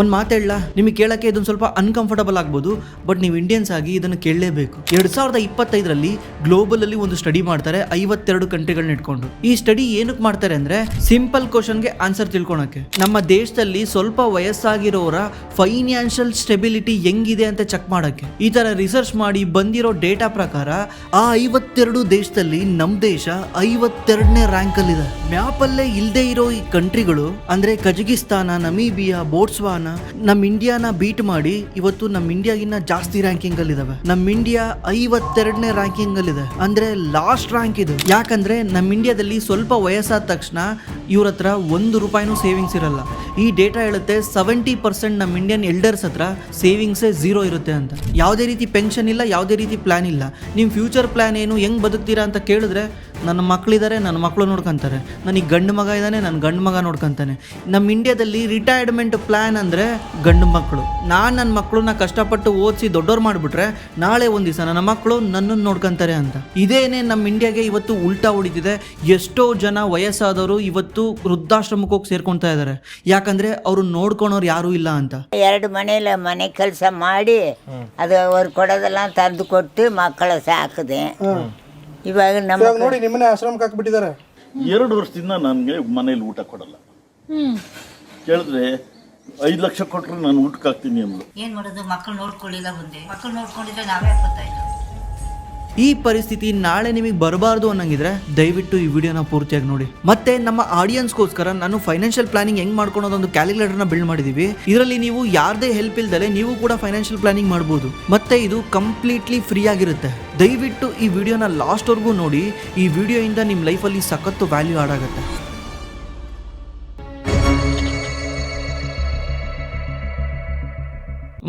ಒಂದು ಮಾತೇಳ, ನಿಮಗೆ ಕೇಳಕ್ಕೆ ಇದೊಂದು ಸ್ವಲ್ಪ ಅನ್ಕಂಫರ್ಟಬಲ್ ಆಗ್ಬೋದು, ಬಟ್ ನೀವು ಇಂಡಿಯನ್ಸ್ ಆಗಿ ಇದನ್ನು ಕೇಳಲೇಬೇಕು. 2025ರಲ್ಲಿ ಗ್ಲೋಬಲ್ ಅಲ್ಲಿ ಒಂದು ಸ್ಟಡಿ ಮಾಡ್ತಾರೆ 52 ಕಂಟ್ರಿಗಳನ್ನ ಇಟ್ಕೊಂಡು. ಈ ಸ್ಟಡಿ ಏನಕ್ಕೆ ಮಾಡ್ತಾರೆ ಅಂದ್ರೆ ಸಿಂಪಲ್ ಕ್ವಶನ್ಗೆ ಆನ್ಸರ್ ತಿಳ್ಕೊಳಕ್ಕೆ. ನಮ್ಮ ದೇಶದಲ್ಲಿ ಸ್ವಲ್ಪ ವಯಸ್ಸಾಗಿರೋರ ಫೈನಾನ್ಷಿಯಲ್ ಸ್ಟೆಬಿಲಿಟಿ ಹೆಂಗಿದೆ ಅಂತ ಚೆಕ್ ಮಾಡಕ್ಕೆ ಈ ತರ ರಿಸರ್ಚ್ ಮಾಡಿ ಬಂದಿರೋ ಡೇಟಾ ಪ್ರಕಾರ ಆ 52 ದೇಶದಲ್ಲಿ ನಮ್ ದೇಶ 52ನೇ ರ್ಯಾಂಕ್ ಅಲ್ಲಿ ಇದೆ. ಮ್ಯಾಪ್ ಅಲ್ಲೇ ಇಲ್ದೇ ಇರೋ ಈ ಕಂಟ್ರಿಗಳು ಅಂದ್ರೆ ಕಜಕಿಸ್ತಾನ, ನಮೀಬಿಯಾ, ಬೋಟ್ಸ್ವಾನ ನಮ್ ಇಂಡಿಯಾನ ಬೀಟ್ ಮಾಡಿ ಇವತ್ತು ನಮ್ ಇಂಡಿಯಾಗಿನ್ನ ಜಾಸ್ತಿ ರ್ಯಾಂಕಿಂಗ್ ಅಲ್ಲಿ ಇದಾವೆ. ನಮ್ ಇಂಡಿಯಾ 52ನೇ ರ್ಯಾಂಕಿಂಗ್ ಅಲ್ಲಿ ಇದೆ, ಅಂದ್ರೆ ಲಾಸ್ಟ್ ರ್ಯಾಂಕ್ ಇದು. ಯಾಕಂದ್ರೆ ನಮ್ ಇಂಡಿಯಾದಲ್ಲಿ ಸ್ವಲ್ಪ ವಯಸ್ಸಾದ ತಕ್ಷಣ ಇವ್ರ ಹತ್ರ ₹1 ಸೇವಿಂಗ್ಸ್ ಇರಲ್ಲ. ಈ ಡೇಟಾ ಹೇಳುತ್ತೆ 70% ನಮ್ಮ ಇಂಡಿಯನ್ ಎಲ್ಡರ್ಸ್ ಹತ್ರ ಸೇವಿಂಗ್ಸೇ 0 ಇರುತ್ತೆ ಅಂತ. ಯಾವುದೇ ರೀತಿ ಪೆನ್ಷನ್ ಇಲ್ಲ, ಯಾವುದೇ ರೀತಿ ಪ್ಲಾನ್ ಇಲ್ಲ. ನಿಮ್ ಫ್ಯೂಚರ್ ಪ್ಲಾನ್ ಏನು, ಹೆಂಗ್ ಬದುಕ್ತೀರಾ ಅಂತ ಕೇಳಿದ್ರೆ ನನ್ನ ಮಕ್ಕಳಿದ್ದಾರೆ, ನನ್ನ ಮಕ್ಕಳು ನೋಡ್ಕೊಂತಾರೆ. ನನಗೆ ಗಂಡು ಮಗ ಇದ್ದಾನೆ, ನನ್ನ ಗಂಡು ಮಗ ನೋಡ್ಕೊಂತಾನೆ. ನಮ್ಮ ಇಂಡಿಯಾದಲ್ಲಿ ರಿಟೈರ್ಮೆಂಟ್ ಪ್ಲಾನ್ ಅಂದರೆ ಗಂಡು ಮಕ್ಕಳು. ನನ್ನ ಮಕ್ಕಳನ್ನ ಕಷ್ಟಪಟ್ಟು ಓದಿಸಿ ದೊಡ್ಡವ್ರು ಮಾಡಿಬಿಟ್ರೆ ನಾಳೆ ಒಂದು ದಿವಸ ನನ್ನ ಮಕ್ಕಳು ನನ್ನನ್ನು ನೋಡ್ಕೊಂತಾರೆ ಅಂತ. ಇದೇನೇ ನಮ್ಮ ಇಂಡಿಯಾಗೆ ಇವತ್ತು ಉಲ್ಟಾ ಹೊಡಿತಿದೆ. ಎಷ್ಟೋ ಜನ ವಯಸ್ಸಾದವರು ಇವತ್ತು ವೃದ್ಧಾಶ್ರಮಕ್ಕೆ ಹೋಗಿ ಸೇರ್ಕೊತಾ ಇದ್ದಾರೆ. ಯಾಕಂದ್ರೆ ಅವರು ನೋಡ್ಕೊಳೋರು ಯಾರೂ ಇಲ್ಲ ಅಂತ. 2 ಮನೇಲಿ ಮನೆ ಕೆಲಸ ಮಾಡಿ ಅದು ಅವ್ರು ಕೊಡೋದೆಲ್ಲ ತಂದು ಕೊಟ್ಟು ಮಕ್ಕಳ ಸಾಕಿದೆ. ಇವಾಗ ನಮ್ಮ ನೋಡಿ ನಿಮ್ಮನೆ ಆಶ್ರಮಕ್ಕೆ ಹಾಕ್ಬಿಟ್ಟಿದ್ದಾರೆ. 2 ವರ್ಷದಿಂದ ನನಗೆ ಮನೇಲಿ ಊಟ ಕೊಡಲ್ಲ. ಕೇಳಿದ್ರೆ 5 ಲಕ್ಷ ಕೊಟ್ಟರು ನಾನು ಊಟಕ್ಕೆ ಹಾಕ್ತೀನಿ ಅಂದ್ರು. ಏನು ಮಾಡೋದು, ಮಕ್ಕಳು ನೋಡ್ಕೊಳ್ಳಿಲ್ಲ. ಮುಂದೆ ಮಕ್ಕಳು ನೋಡ್ಕೊಂಡಿದ್ರೆ ನಾವೇ ಗೊತ್ತಾಯ್ತು. ಈ ಪರಿಸ್ಥಿತಿ ನಾಳೆ ನಿಮಗೆ ಬರಬಾರ್ದು ಅನ್ನಂಗಿದ್ರೆ ದಯವಿಟ್ಟು ಈ ವಿಡಿಯೋನ ಪೂರ್ತಿಯಾಗಿ ನೋಡಿ. ಮತ್ತೆ ನಮ್ಮ ಆಡಿಯನ್ಸ್ಗೋಸ್ಕರ ನಾನು ಫೈನಾನ್ಷಿಯಲ್ ಪ್ಲಾನಿಂಗ್ ಹೆಂಗ್ ಮಾಡ್ಕೊಳೋದೊಂದು ಕ್ಯಾಲ್ಕುಲೇಟರ್ನ ಬಿಲ್ಡ್ ಮಾಡಿದೀವಿ. ಇದರಲ್ಲಿ ನೀವು ಯಾರದೇ ಹೆಲ್ಪ್ ಇಲ್ದಲೆ ನೀವು ಕೂಡ ಫೈನಾನ್ಷಿಯಲ್ ಪ್ಲಾನಿಂಗ್ ಮಾಡ್ಬೋದು. ಮತ್ತೆ ಇದು ಕಂಪ್ಲೀಟ್ಲಿ ಫ್ರೀ ಆಗಿರುತ್ತೆ. ದಯವಿಟ್ಟು ಈ ವಿಡಿಯೋನ ಲಾಸ್ಟ್ವರೆಗೂ ನೋಡಿ. ಈ ವಿಡಿಯೋಯಿಂದ ನಿಮ್ಮ ಲೈಫಲ್ಲಿ ಸಖತ್ತು ವ್ಯಾಲ್ಯೂ ಆಡ್ ಆಗುತ್ತೆ.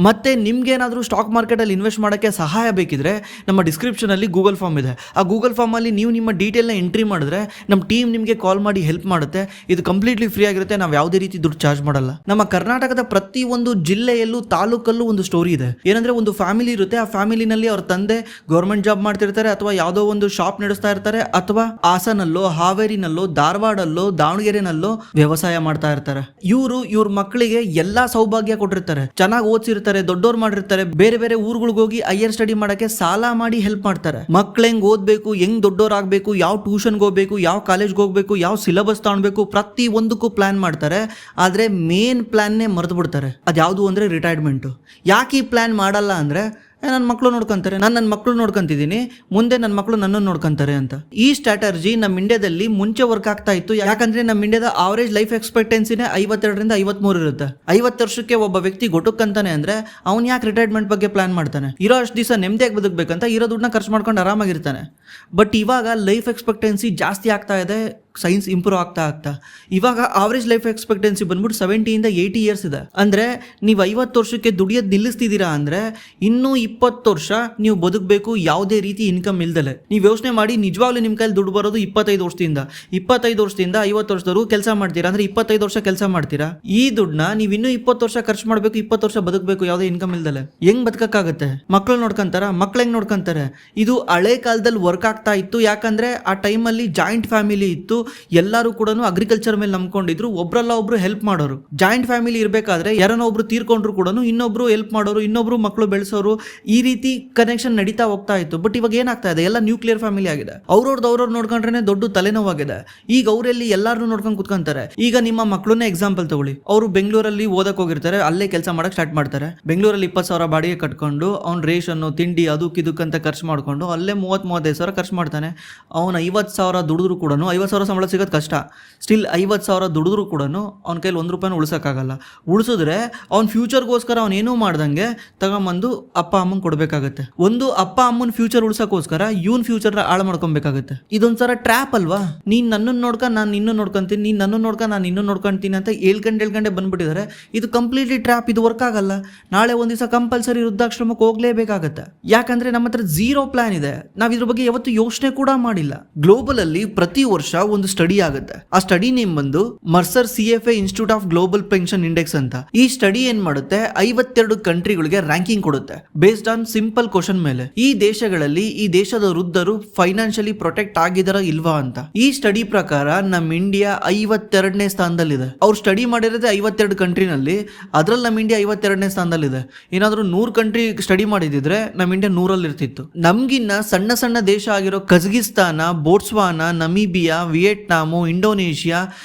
ಮತ್ತೆ ನಿಮ್ಗೇನಾದರೂ ಸ್ಟಾಕ್ ಮಾರ್ಕೆಟಲ್ಲಿ ಇನ್ವೆಸ್ಟ್ ಮಾಡೋಕ್ಕೆ ಸಹಾಯ ಬೇಕಿದ್ರೆ ನಮ್ಮ ಡಿಸ್ಕ್ರಿಪ್ಷನಲ್ಲಿ ಗೂಗಲ್ ಫಾರ್ಮ್ ಇದೆ. ಆ ಗೂಗಲ್ ಫಾರ್ಮಲ್ಲಿ ನೀವು ನಿಮ್ಮ ಡೀಟೇಲ್ನ ಎಂಟ್ರಿ ಮಾಡಿದ್ರೆ ನಮ್ಮ ಟೀಮ್ ನಿಮಗೆ ಕಾಲ್ ಮಾಡಿ ಹೆಲ್ಪ್ ಮಾಡುತ್ತೆ. ಇದು ಕಂಪ್ಲೀಟ್ಲಿ ಫ್ರೀ ಆಗಿರುತ್ತೆ. ನಾವು ಯಾವುದೇ ರೀತಿ ದುಡ್ಡು ಚಾರ್ಜ್ ಮಾಡಲ್ಲ. ನಮ್ಮ ಕರ್ನಾಟಕದ ಪ್ರತಿ ಒಂದು ಜಿಲ್ಲೆಯಲ್ಲೂ ತಾಲೂಕಲ್ಲೂ ಒಂದು ಸ್ಟೋರಿ ಇದೆ. ಏನಂದ್ರೆ ಒಂದು ಫ್ಯಾಮಿಲಿ ಇರುತ್ತೆ. ಆ ಫ್ಯಾಮಿಲಿನಲ್ಲಿ ಅವ್ರ ತಂದೆ ಗೌರ್ಮೆಂಟ್ ಜಾಬ್ ಮಾಡ್ತಿರ್ತಾರೆ, ಅಥವಾ ಯಾವುದೋ ಒಂದು ಶಾಪ್ ನಡೆಸ್ತಾ ಇರ್ತಾರೆ, ಅಥವಾ ಹಾಸನಲ್ಲೋ, ಹಾವೇರಿನಲ್ಲೋ, ಧಾರವಾಡಲ್ಲೋ, ದಾವಣಗೆರೆನಲ್ಲೋ ವ್ಯವಸಾಯ ಮಾಡ್ತಾ ಇರ್ತಾರೆ. ಇವ್ರ ಮಕ್ಕಳಿಗೆ ಎಲ್ಲಾ ಸೌಭಾಗ್ಯ ಕೊಟ್ಟಿರ್ತಾರೆ, ಚೆನ್ನಾಗಿ ಓದಿಸಿರ್ತಾರೆ, ದೊಡ್ಡೋರ್ ಮಾಡಿರ್ತಾರೆ. ಬೇರೆ ಬೇರೆ ಊರುಗಳಿಗೆ ಹೋಗಿ ಹೈಯರ್ ಸ್ಟಡಿ ಮಾಡಕ್ಕೆ ಸಾಲ ಮಾಡಿ ಹೆಲ್ಪ್ ಮಾಡ್ತಾರೆ. ಮಕ್ಳು ಹೆಂಗ್ ಓದ್ಬೇಕು, ಹೆಂಗ್ ದೊಡ್ಡೋರಾಗಬೇಕು, ಯಾವ ಟ್ಯೂಷನ್ಗೆ ಹೋಗ್ಬೇಕು, ಯಾವ ಕಾಲೇಜ್ಗೆ ಹೋಗ್ಬೇಕು, ಯಾವ ಸಿಲೆಬಸ್ ತಗೊಳ್ಬೇಕು, ಪ್ರತಿ ಒಂದಕ್ಕೂ ಪ್ಲಾನ್ ಮಾಡ್ತಾರೆ. ಆದ್ರೆ ಮೇನ್ ಪ್ಲಾನ್ನೇ ಮರೆತು ಬಿಡ್ತಾರೆ. ಅದ್ಯಾವುದು ಅಂದ್ರೆ ರಿಟೈರ್ಮೆಂಟ್. ಯಾಕೆ ಈ ಪ್ಲಾನ್ ಮಾಡಲ್ಲ ಅಂದ್ರೆ ನನ್ನ ಮಕ್ಕಳು ನೋಡ್ಕೊಂತಾರೆ, ನನ್ನ ಮಕ್ಕಳು ನೋಡ್ಕೊಂತಿದ್ದೀನಿ, ಮುಂದೆ ನನ್ನ ಮಕ್ಕಳು ನನ್ನನ್ನು ನೋಡ್ಕೊಂತಾರೆ ಅಂತ. ಈ ಸ್ಟ್ರಾಟರ್ಜಿ ನಮ್ಮ ಇಂಡಿಯಾದಲ್ಲಿ ಮುಂಚೆ ವರ್ಕ್ ಆಗ್ತಾ ಇತ್ತು. ಯಾಕಂದ್ರೆ ನಮ್ಮ ಇಂಡಿಯಾದ ಆವರೇಜ್ ಲೈಫ್ ಎಕ್ಸ್ಪೆಕ್ಟೆನ್ಸಿನೇ 52ರಿಂದ 53 ಇರುತ್ತೆ. 50 ವರ್ಷಕ್ಕೆ ಒಬ್ಬ ವ್ಯಕ್ತಿ ಗೊಟ್ಟಕ್ಕಂತಾನೆ ಅಂದ್ರೆ ಅವ್ನು ಯಾಕೆ ರಿಟೈರ್ಮೆಂಟ್ ಬಗ್ಗೆ ಪ್ಲಾನ್ ಮಾಡ್ತಾನೆ? ಇರೋ ಅಷ್ಟು ದಿವಸ ನೆಮ್ಮದಿಯಾಗಿ ಬದುಕಬೇಕಂತ ಇರೋ ದುಡ್ಡನ್ನ ಖರ್ಚು ಮಾಡ್ಕೊಂಡು ಆರಾಮಾಗಿರ್ತಾನೆ. ಬಟ್ ಇವಾಗ ಲೈಫ್ ಎಕ್ಸ್ಪೆಕ್ಟೆನ್ಸಿ ಜಾಸ್ತಿ ಆಗ್ತಾ ಇದೆ, ಸೈನ್ಸ್ ಇಂಪ್ರೂವ್ ಆಗ್ತಾ ಇವಾಗ ಆವರೇಜ್ ಲೈಫ್ ಎಕ್ಸ್ಪೆಕ್ಟೆನ್ಸಿ ಬಂದ್ಬಿಟ್ಟು 70 to 80 ಇಯರ್ಸ್ ಇದೆ. ಅಂದ್ರೆ ನೀವು 50 ವರ್ಷಕ್ಕೆ ದುಡಿಯೋದು ನಿಲ್ಲಿಸ್ತಿದ್ದೀರಾ ಅಂದ್ರೆ ಇನ್ನೂ 20 ವರ್ಷ ನೀವು ಬದುಕಬೇಕು, ಯಾವುದೇ ರೀತಿ ಇನ್ಕಮ್ ಇಲ್ದಲೆ. ನೀವು ಯೋಚನೆ ಮಾಡಿ, ನಿಜವಾಗ್ಲೂ ನಿಮ್ಮ ಕೈಲಿ ದುಡ್ಡು ಬರೋದು 25 ವರ್ಷದಿಂದ. 25 ವರ್ಷದಿಂದ 50 ವರ್ಷದವರೆಗೂ ಕೆಲಸ ಮಾಡ್ತೀರಾ ಅಂದ್ರೆ 25 ವರ್ಷ ಕೆಲಸ ಮಾಡ್ತೀರಾ. ಈ ದುಡ್ಡನ್ನ ನೀವು ಇನ್ನೂ 20 ವರ್ಷ ಖರ್ಚು ಮಾಡಬೇಕು, 20 ವರ್ಷ ಬದುಕಬೇಕು ಯಾವುದೇ ಇನ್ಕಮ್ ಇಲ್ದಲೆ. ಹೆಂಗ್ ಬದುಕಕ್ಕಾಗತ್ತೆ? ಮಕ್ಕಳು ನೋಡ್ಕೊಂತಾರ, ಮಕ್ಳು ಹೆಂಗ್ ನೋಡ್ಕೊಂತಾರೆ? ಇದು ಹಳೆ ಕಾಲದಲ್ಲಿ ವರ್ಕ್ ಆಗ್ತಾ ಇತ್ತು. ಯಾಕಂದ್ರೆ ಆ ಟೈಮಲ್ಲಿ ಜಾಯಿಂಟ್ ಫ್ಯಾಮಿಲಿ ಇತ್ತು. ಎಲ್ಲರೂ ಕೂಡ ಅಗ್ರಿಕಲ್ಚರ್ ಮೇಲೆ ನಂಬ್ಕೊಂಡಿದ್ರು, ಒಬ್ರಲ್ಲ ಒಬ್ರು ಹೆಲ್ಪ್ ಮಾಡೋರು. ಜಾಯಿಂಟ್ ಫ್ಯಾಮಿಲಿ ಇರಬೇಕಾದ್ರೆ ಯಾರನ್ನ ಒಬ್ರು ತೀರ್ಕೊಂಡ್ರು ಕೂಡ ಇನ್ನೊಬ್ರು ಹೆಲ್ಪ್ ಮಾಡೋರು, ಇನ್ನೊಬ್ರು ಮಕ್ಕಳು ಬೆಳೆಸೋರು. ಈ ರೀತಿ ಕನೆಕ್ಷನ್ ನಡೀತಾ ಹೋಗ್ತಾ ಇತ್ತು. ಬಟ್ ಇವಾಗ ಏನಾಗ್ತಾ ಇದೆ, ಎಲ್ಲ ನ್ಯೂಕ್ಲಿಯರ್ ಫ್ಯಾಮಿಲಿ ಆಗಿದೆ. ಅವ್ರವ್ರು ನೋಡ್ಕೊಂಡ್ರೆ ದೊಡ್ಡ ತಲೆನೋವಾಗಿದೆ. ಈಗ ಅವರೆಲ್ಲಿ ಎಲ್ಲಾರು ನೋಡ್ಕೊಂಡು ಕುತ್ಕೊಂತಾರೆ. ಈಗ ನಿಮ್ಮ ಮಕ್ಕಳನ್ನೇ ಎಕ್ಸಾಂಪಲ್ ತಗೊಳ್ಳಿ. ಅವರು ಬೆಂಗಳೂರಲ್ಲಿ ಓದಕ್ ಹೋಗಿರ್ತಾರೆ, ಅಲ್ಲೇ ಕೆಲಸ ಮಾಡಕ್ ಸ್ಟಾರ್ಟ್ ಮಾಡ್ತಾರೆ. ಬೆಂಗಳೂರಲ್ಲಿ 20,000 ಬಾಡಿಗೆ ಕಟ್ಕೊಂಡು ಅವ್ನ ರೇಷನ್, ತಿಂಡಿ, ಅದಕ್ಕಿದಕ್ಕಂತ ಖರ್ಚು ಮಾಡ್ಕೊಂಡು ಅಲ್ಲೇ 30,000 ಖರ್ಚು ಮಾಡ್ತಾನೆ. ಅವ್ನು 50,000 ದುಡಿದ್ರು ಕೂಡ 50,000 ಸಂಬಳ ಸಿಗೋದು ಕಷ್ಟ. ಸ್ಟಿಲ್ 50,000 ದುಡಿದ್ರು ಕೂಡ ಅವ್ನ ಕೈಲಿ ₹1 ಉಳಿಸೋಕ್ಕಾಗಲ್ಲ. ಉಳಿಸಿದ್ರೆ ಅವ್ನ ಫ್ಯೂಚರ್ಗೋಸ್ಕರ ಅವ್ನೇನೂ ಮಾಡ್ದಂಗೆ ತಗೊಂಬಂದು ಅಪ್ಪ ಅಮ್ಮಂಗೆ ಕೊಡಬೇಕಾಗತ್ತೆ. ಒಂದು ಅಪ್ಪ ಅಮ್ಮನ ಫ್ಯೂಚರ್ ಉಳಿಸೋಕ್ಕೋಸ್ಕರ ಇವನ್ ಫ್ಯೂಚರ್ನ ಹಾಳು ಮಾಡ್ಕೊಬೇಕಾಗತ್ತೆ. ಇದೊಂಥರ ಟ್ರ್ಯಾಪ್ ಅಲ್ವಾ? ನೀನ್ ನನ್ನನ್ನು ನೋಡ್ಕ ನಾನು ಇನ್ನೂ ನೋಡ್ಕೊಂತೀನಿ, ನೀನ್ ನನ್ನನ್ನು ನೋಡ್ಕ ನಾನು ಇನ್ನೂ ನೋಡ್ಕೊಂತೀನಿ ಅಂತ ಹೇಳ್ಕೊಂಡೆ ಬಂದ್ಬಿಟ್ಟಿದ್ದಾರೆ. ಇದು ಕಂಪ್ಲೀಟ್ಲಿ ಟ್ರ್ಯಾಪ್. ಇದು ವರ್ಕ್ ಆಗಲ್ಲ. ನಾಳೆ ಒಂದ್ ದಿವಸ ಕಂಪಲ್ಸರಿ ವೃದ್ಧಾಶ್ರಮಕ್ಕೆ ಹೋಗ್ಲೇಬೇಕಾಗತ್ತೆ. ಯಾಕಂದ್ರೆ ನಮ್ಮ ಹತ್ರ 0 ಪ್ಲಾನ್ ಇದೆ. ನಾವ್ ಇದ್ರ ಬಗ್ಗೆ ಯಾವತ್ತು ಯೋಚನೆ ಕೂಡ ಮಾಡಿಲ್ಲ. ಗ್ಲೋಬಲ್ ಅಲ್ಲಿ ಪ್ರತಿ ವರ್ಷ ಒಂದು ಒಂದು ಸ್ಟಡಿ ಆಗುತ್ತೆ. ಆ ಸ್ಟಡಿ ನೇಮ್ ಬಂದು Mercer CFA institute of global pension index ಅಂತ. ಈ ಸ್ಟಡಿ ಏನ್ ಮಾಡುತ್ತೆ, 52 ಕಂಟ್ರಿಗಳಿಗೆ ರ್ಯಾಂಕಿಂಗ್ ಕೊಡುತ್ತೆ ಬೇಸ್ಡ್ ಆನ್ ಸಿಂಪಲ್ ಕ್ವಶನ್ ಮೇಲೆ. ಈ ದೇಶಗಳಲ್ಲಿ ಈ ದೇಶದ ವೃದ್ಧರು ಫೈನಾನ್ಷಿಯಲಿ ಪ್ರೊಟೆಕ್ಟ್ ಆಗಿದಾರ ಇಲ್ವಾ ಅಂತ. ಈ ಸ್ಟಡಿ ಪ್ರಕಾರ ನಮ್ಮ ಇಂಡಿಯಾ 52ನೇ ಸ್ಥಾನದಲ್ಲಿದೆ. ಅವ್ರು ಸ್ಟಡಿ ಮಾಡಿರೋದೇ 52 ಕಂಟ್ರಿನಲ್ಲಿ, ಅದ್ರಲ್ಲಿ ನಮ್ಮ ಇಂಡಿಯಾ 52ನೇ ಸ್ಥಾನದಲ್ಲಿದೆ. ಏನಾದ್ರೂ 100 ಕಂಟ್ರಿ ಸ್ಟಡಿ ಮಾಡಿದಿದ್ರೆ ನಮ್ಮ ಇಂಡಿಯಾ 100ರಲ್ಲಿ ಇರ್ತಿತ್ತು. ನಮ್ಗಿನ್ನ ಸಣ್ಣ ಸಣ್ಣ ದೇಶ ಆಗಿರೋ Kazakhstan, Botswana, Namibia, Vietnam, Indonesia,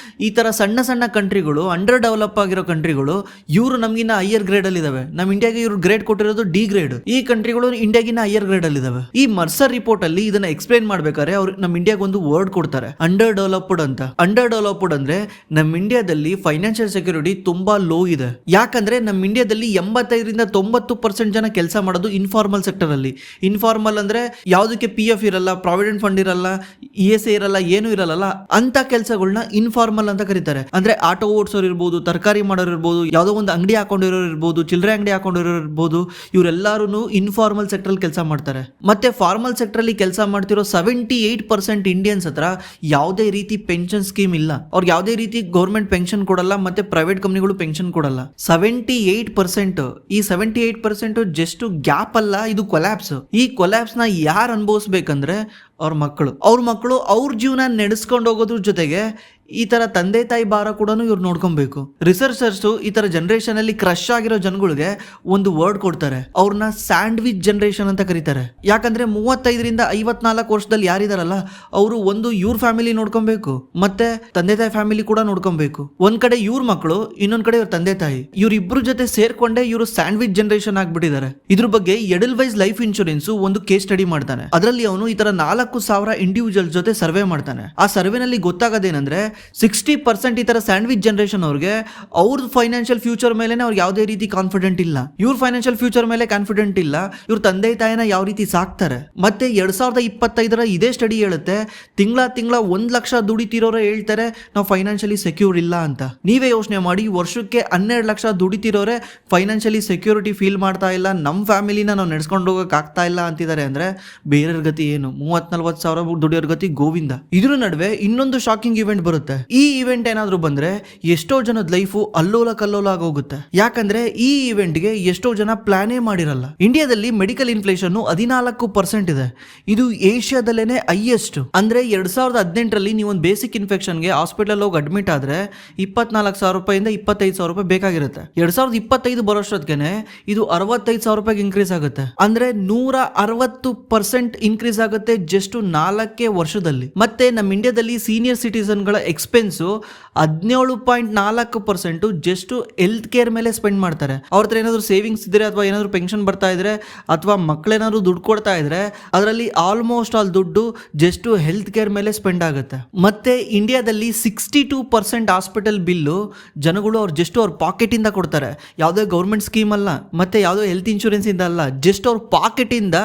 ಈ ತರ ಸಣ್ಣ ಸಣ್ಣ ಕಂಟ್ರಿಗಳು, ಅಂಡರ್ ಡೆವಲಪ್ ಆಗಿರೋ ಕಂಟ್ರಿಗಳು, ಇವರು ನಮ್ಗಿನ್ನ ಹೈಯರ್ ಗ್ರೇಡ್ ಅಲ್ಲಿ ಇದಾವೆ. ನಮ್ಮ ಇಂಡಿಯಾಗೆ ಇವ್ರು ಗ್ರೇಡ್ ಕೊಟ್ಟಿರೋದು D ಗ್ರೇಡ್. ಈ ಕಂಟ್ರಿಗಳು ಇಂಡಿಯಾಗಿನ್ನ ಹೈಯರ್ ಗ್ರೇಡ್ ಅಲ್ಲಿ ಇದಾವೆ. ಈ ಮರ್ಸರ್ ರಿಪೋರ್ಟ್ ಅಲ್ಲಿ ಇದನ್ನ ಎಕ್ಸ್ಪ್ಲೈನ್ ಮಾಡ್ಬೇಕಾದ್ರೆ ಅವ್ರು ನಮ್ಮ ಇಂಡಿಯಾಗೆ ಒಂದು ವರ್ಡ್ ಕೊಡ್ತಾರೆ, ಅಂಡರ್ ಡೆವಲಪ್ಡ್ ಅಂತ. ಅಂಡರ್ ಡೆವಲಪ್ಡ್ ಅಂದ್ರೆ ನಮ್ಮ ಇಂಡಿಯಾದಲ್ಲಿ ಫೈನಾನ್ಷಿಯಲ್ ಸೆಕ್ಯೂರಿಟಿ ತುಂಬಾ ಲೋ ಇದೆ. ಯಾಕಂದ್ರೆ ನಮ್ಮ ಇಂಡಿಯಾದಲ್ಲಿ 85ರಿಂದ 90% ಜನ ಕೆಲಸ ಮಾಡೋದು ಇನ್ಫಾರ್ಮಲ್ ಸೆಕ್ಟರ್ ಅಲ್ಲಿ. ಇನ್ಫಾರ್ಮಲ್ ಅಂದ್ರೆ ಯಾವುದಕ್ಕೆ PF ಇರಲ್ಲ, ಪ್ರಾವಿಡೆಂಟ್ ಫಂಡ್ ಇರಲ್ಲ, ESA ಇರಲ್ಲ, ಏನು ಇರಲ್ಲ, ಅಂತ ಕೆಲಸಗಳನ್ನ ಇನ್ಫಾರ್ಮಲ್ ಅಂತ ಕರೀತಾರೆ. ಅಂದ್ರೆ ಆಟೋ ಓಡಿಸೋರು ಇರ್ಬೋದು, ತರಕಾರಿ ಮಾಡೋರು ಇರ್ಬೋದು, ಯಾವುದೋ ಒಂದು ಅಂಗಡಿ ಹಾಕೊಂಡಿರೋರು ಇರ್ಬೋದು, ಚಿಲ್ಲರೆ ಅಂಗಡಿ ಹಾಕೊಂಡಿರೋರು ಇರ್ಬೋದು, ಇವರೆಲ್ಲರೂ ಇನ್ಫಾರ್ಮಲ್ ಸೆಕ್ಟರ್ ಅಲ್ಲಿ ಕೆಲಸ ಮಾಡ್ತಾರೆ. ಮತ್ತೆ ಫಾರ್ಮಲ್ ಸೆಕ್ಟರ್ ಅಲ್ಲಿ ಕೆಲಸ ಮಾಡ್ತಿರೋ 78% ಇಂಡಿಯನ್ಸ್ ಹತ್ರ ಯಾವುದೇ ರೀತಿ ಪೆನ್ಷನ್ ಸ್ಕೀಮ್ ಇಲ್ಲ. ಅವ್ರಿಗೆ ಯಾವುದೇ ರೀತಿ ಗೌರ್ಮೆಂಟ್ ಪೆನ್ಷನ್ ಕೊಡಲ್ಲ, ಮತ್ತೆ ಪ್ರೈವೇಟ್ ಕಂಪನಿಗಳು ಪೆನ್ಷನ್ ಕೊಡಲ್ಲ. 78%. ಈ 78% ಜಸ್ಟ್ ಗ್ಯಾಪ್ ಅಲ್ಲ, ಇದು ಕೊಲ್ಯಾಪ್ಸ್. ಈ ಕೊಲ್ಯಾಪ್ಸ್ ನ ಯಾರು ಅನುಭವಿಸ್ಬೇಕಂದ್ರೆ ಅವ್ರ ಮಕ್ಕಳು ಅವ್ರ ಜೀವನ ನಡೆಸ್ಕೊಂಡು ಹೋಗೋದ್ರ ಜೊತೆಗೆ ಈ ತರ ತಂದೆ ತಾಯಿ ಭಾರ ಕೂಡ ಇವ್ರು ನೋಡ್ಕೊಬೇಕು. ರಿಸರ್ಚರ್ಸ್ ಈ ತರ ಜನರೇಷನ್ ಅಲ್ಲಿ ಕ್ರಶ್ ಆಗಿರೋ ಜನಗಳಿಗೆ ಒಂದು ವರ್ಡ್ ಕೊಡ್ತಾರೆ, ಅವ್ರನ್ನ ಸ್ಯಾಂಡ್ವಿಚ್ ಜನರೇಷನ್ ಅಂತ ಕರೀತಾರೆ. ಯಾಕಂದ್ರೆ 35ರಿಂದ 54 ವರ್ಷದಲ್ಲಿ ಯಾರಿದಾರಲ್ಲ ಅವರು ಒಂದು ಇವ್ರ ಫ್ಯಾಮಿಲಿ ನೋಡ್ಕೊಬೇಕು, ಮತ್ತೆ ತಂದೆ ತಾಯಿ ಫ್ಯಾಮಿಲಿ ಕೂಡ ನೋಡ್ಕೊಬೇಕು. ಒಂದ್ ಕಡೆ ಇವ್ರ ಮಕ್ಕಳು, ಇನ್ನೊಂದ್ ಕಡೆ ಇವ್ರ ತಂದೆ ತಾಯಿ, ಇವ್ರಿಬ್ರು ಜೊತೆ ಸೇರ್ಕೊಂಡೆ ಇವರು ಸ್ಯಾಂಡ್ವಿಚ್ ಜನರೇಷನ್ ಆಗ್ಬಿಟ್ಟಿದ್ದಾರೆ. ಇದ್ರ ಬಗ್ಗೆ ಎಡಲ್ವೈಸ್ ಲೈಫ್ ಇನ್ಶೂರೆನ್ಸ್ ಒಂದು ಕೇಸ್ ಸ್ಟಡಿ ಮಾಡ್ತಾನೆ. ಅದರಲ್ಲಿ ಅವನು ಈ ತರ 4,000 ಇಂಡಿವಿಜುವಲ್ ಜೊತೆ ಸರ್ವೆ ಮಾಡ್ತಾನೆ. ಆ ಸರ್ವೆನಲ್ಲಿ ಗೊತ್ತಾಗೋದೇನಂದ್ರೆ 60% ಈ ತರ ಸ್ಯಾಂಡ್ವಿಚ್ ಜನರೇಷನ್ ಅವ್ರಿಗೆ ಅವ್ರ ಫೈನಾನ್ಷಿಯಲ್ ಫ್ಯೂಚರ್ ಮೇಲೆ ಅವ್ರಿಗೆ ಯಾವುದೇ ರೀತಿ ಕಾನ್ಫಿಡೆಂಟ್ ಇಲ್ಲ. ಇವ್ರ ಫೈನಾನ್ಷಿಯಲ್ ಫ್ಯೂಚರ್ ಮೇಲೆ ಕಾನ್ಫಿಡೆಂಟ್ ಇಲ್ಲ. ಇವ್ರ ತಂದೆ ತಾಯಿನ ಯಾವ ರೀತಿ ಸಾಕ್ತಾರೆ. ಮತ್ತೆ 2025 ಇದೇ ಸ್ಟಡಿ ಹೇಳುತ್ತೆ, ತಿಂಗಳ 1 ಲಕ್ಷ ದುಡಿತಿರೋರೇ ಹೇಳ್ತಾರೆ ನಾವು ಫೈನಾನ್ಷಿಯಲಿ ಸೆಕ್ಯೂರ್ ಇಲ್ಲ ಅಂತ. ನೀವೇ ಯೋಚನೆ ಮಾಡಿ, ವರ್ಷಕ್ಕೆ 12 ಲಕ್ಷ ದುಡಿತಿರೋರೆ ಫೈನಾನ್ಷಿಯಲಿ ಸೆಕ್ಯೂರಿಟಿ ಫೀಲ್ ಮಾಡ್ತಾ ಇಲ್ಲ, ನಮ್ಮ ಫ್ಯಾಮಿಲಿನ ನಾವು ನಡೆಸ್ಕೊಂಡು ಹೋಗಕ್ ಆಗ್ತಾ ಇಲ್ಲ ಅಂತಿದ್ದಾರೆ ಅಂದ್ರೆ ಬೇರೆಯವ್ರ ಗತಿ ಏನು? 30-40 ಸಾವಿರ ದುಡಿಯೋರ್ ಗತಿ ಗೋವಿಂದ. ಇದ್ರ ನಡುವೆ ಇನ್ನೊಂದು ಶಾಕಿಂಗ್ ಇವೆಂಟ್ ಬರುತ್ತೆ. ಈ ಇವೆಂಟ್ ಏನಾದ್ರೂ ಬಂದ್ರೆ ಎಷ್ಟೋ ಜನದ ಲೈಫು ಅಲ್ಲೋಲ ಕಲ್ಲೋಲ ಆಗೋಗುತ್ತೆ. ಯಾಕಂದ್ರೆ ಈ ಇವೆಂಟ್ಗೆ ಎಷ್ಟೋ ಜನ ಪ್ಲಾನೇ ಮಾಡಿರಲ್ಲ. ಇಂಡಿಯಾದಲ್ಲಿ ಮೆಡಿಕಲ್ ಇನ್ಫ್ಲೇಷನ್ 14% ಇದೆ. ಇದು ಏಷ್ಯಾದಲ್ಲೇನೆ ಹೈಯೆಸ್ಟ್. ಅಂದ್ರೆ 2018ರಲ್ಲಿ ನೀವು ಒಂದು ಬೇಸಿಕ್ ಇನ್ಫೆಕ್ಷನ್ಗೆ ಹಾಸ್ಪಿಟಲ್ ಹೋಗಿ ಅಡ್ಮಿಟ್ ಆದ್ರೆ 24,000 ರೂಪಾಯಿಂದ 25,000 ರೂಪಾಯಿ ಬೇಕಾಗಿರುತ್ತೆ. 2025 ಬರೋಷ್ಟೊತ್ತಿಗೆ ಇದು 65,000 ರೂಪಾಯಿಗೆ ಇನ್ಕ್ರೀಸ್ ಆಗುತ್ತೆ. ಅಂದ್ರೆ 160% ಇನ್ಕ್ರೀಸ್ ಆಗುತ್ತೆ ಜಸ್ಟ್ 4 ವರ್ಷದಲ್ಲಿ. ಮತ್ತೆ ನಮ್ಮ ಇಂಡಿಯಾದಲ್ಲಿ ಸೀನಿಯರ್ ಸಿಟಿಸನ್ ಗಳ ಎಕ್ಸ್ಪೆನ್ಸು 17.4% ಜಸ್ಟ್ ಹೆಲ್ತ್ ಕೇರ್ ಮೇಲೆ ಸ್ಪೆಂಡ್ ಮಾಡ್ತಾರೆ. ಅವ್ರ ಹತ್ರ ಏನಾದ್ರು ಸೇವಿಂಗ್ಸ್ ಇದ್ರೆ ಅಥವಾ ಏನಾದ್ರು ಪೆನ್ಷನ್ ಬರ್ತಾ ಇದ್ರೆ ಅಥವಾ ಮಕ್ಕಳೇನಾದ್ರು ದುಡ್ಡು ಕೊಡ್ತಾ ಇದ್ರೆ ಅದರಲ್ಲಿ ಆಲ್ಮೋಸ್ಟ್ ಆಲ್ ದುಡ್ಡು ಜಸ್ಟ್ ಹೆಲ್ತ್ ಕೇರ್ ಮೇಲೆ ಸ್ಪೆಂಡ್ ಆಗುತ್ತೆ. ಮತ್ತೆ ಇಂಡಿಯಾದಲ್ಲಿ 62% ಹಾಸ್ಪಿಟಲ್ ಬಿಲ್ಲು ಜನಗಳು ಅವ್ರ ಪಾಕೆಟ್ ಇಂದ ಕೊಡ್ತಾರೆ. ಯಾವುದೇ ಗೌರ್ಮೆಂಟ್ ಸ್ಕೀಮ್ ಅಲ್ಲ, ಮತ್ತೆ ಯಾವುದೋ ಹೆಲ್ತ್ ಇನ್ಶೂರೆನ್ಸ್ ಇಂದ ಅಲ್ಲ, ಜಸ್ಟ್ ಅವ್ರ ಪಾಕೆಟ್ ಇಂದ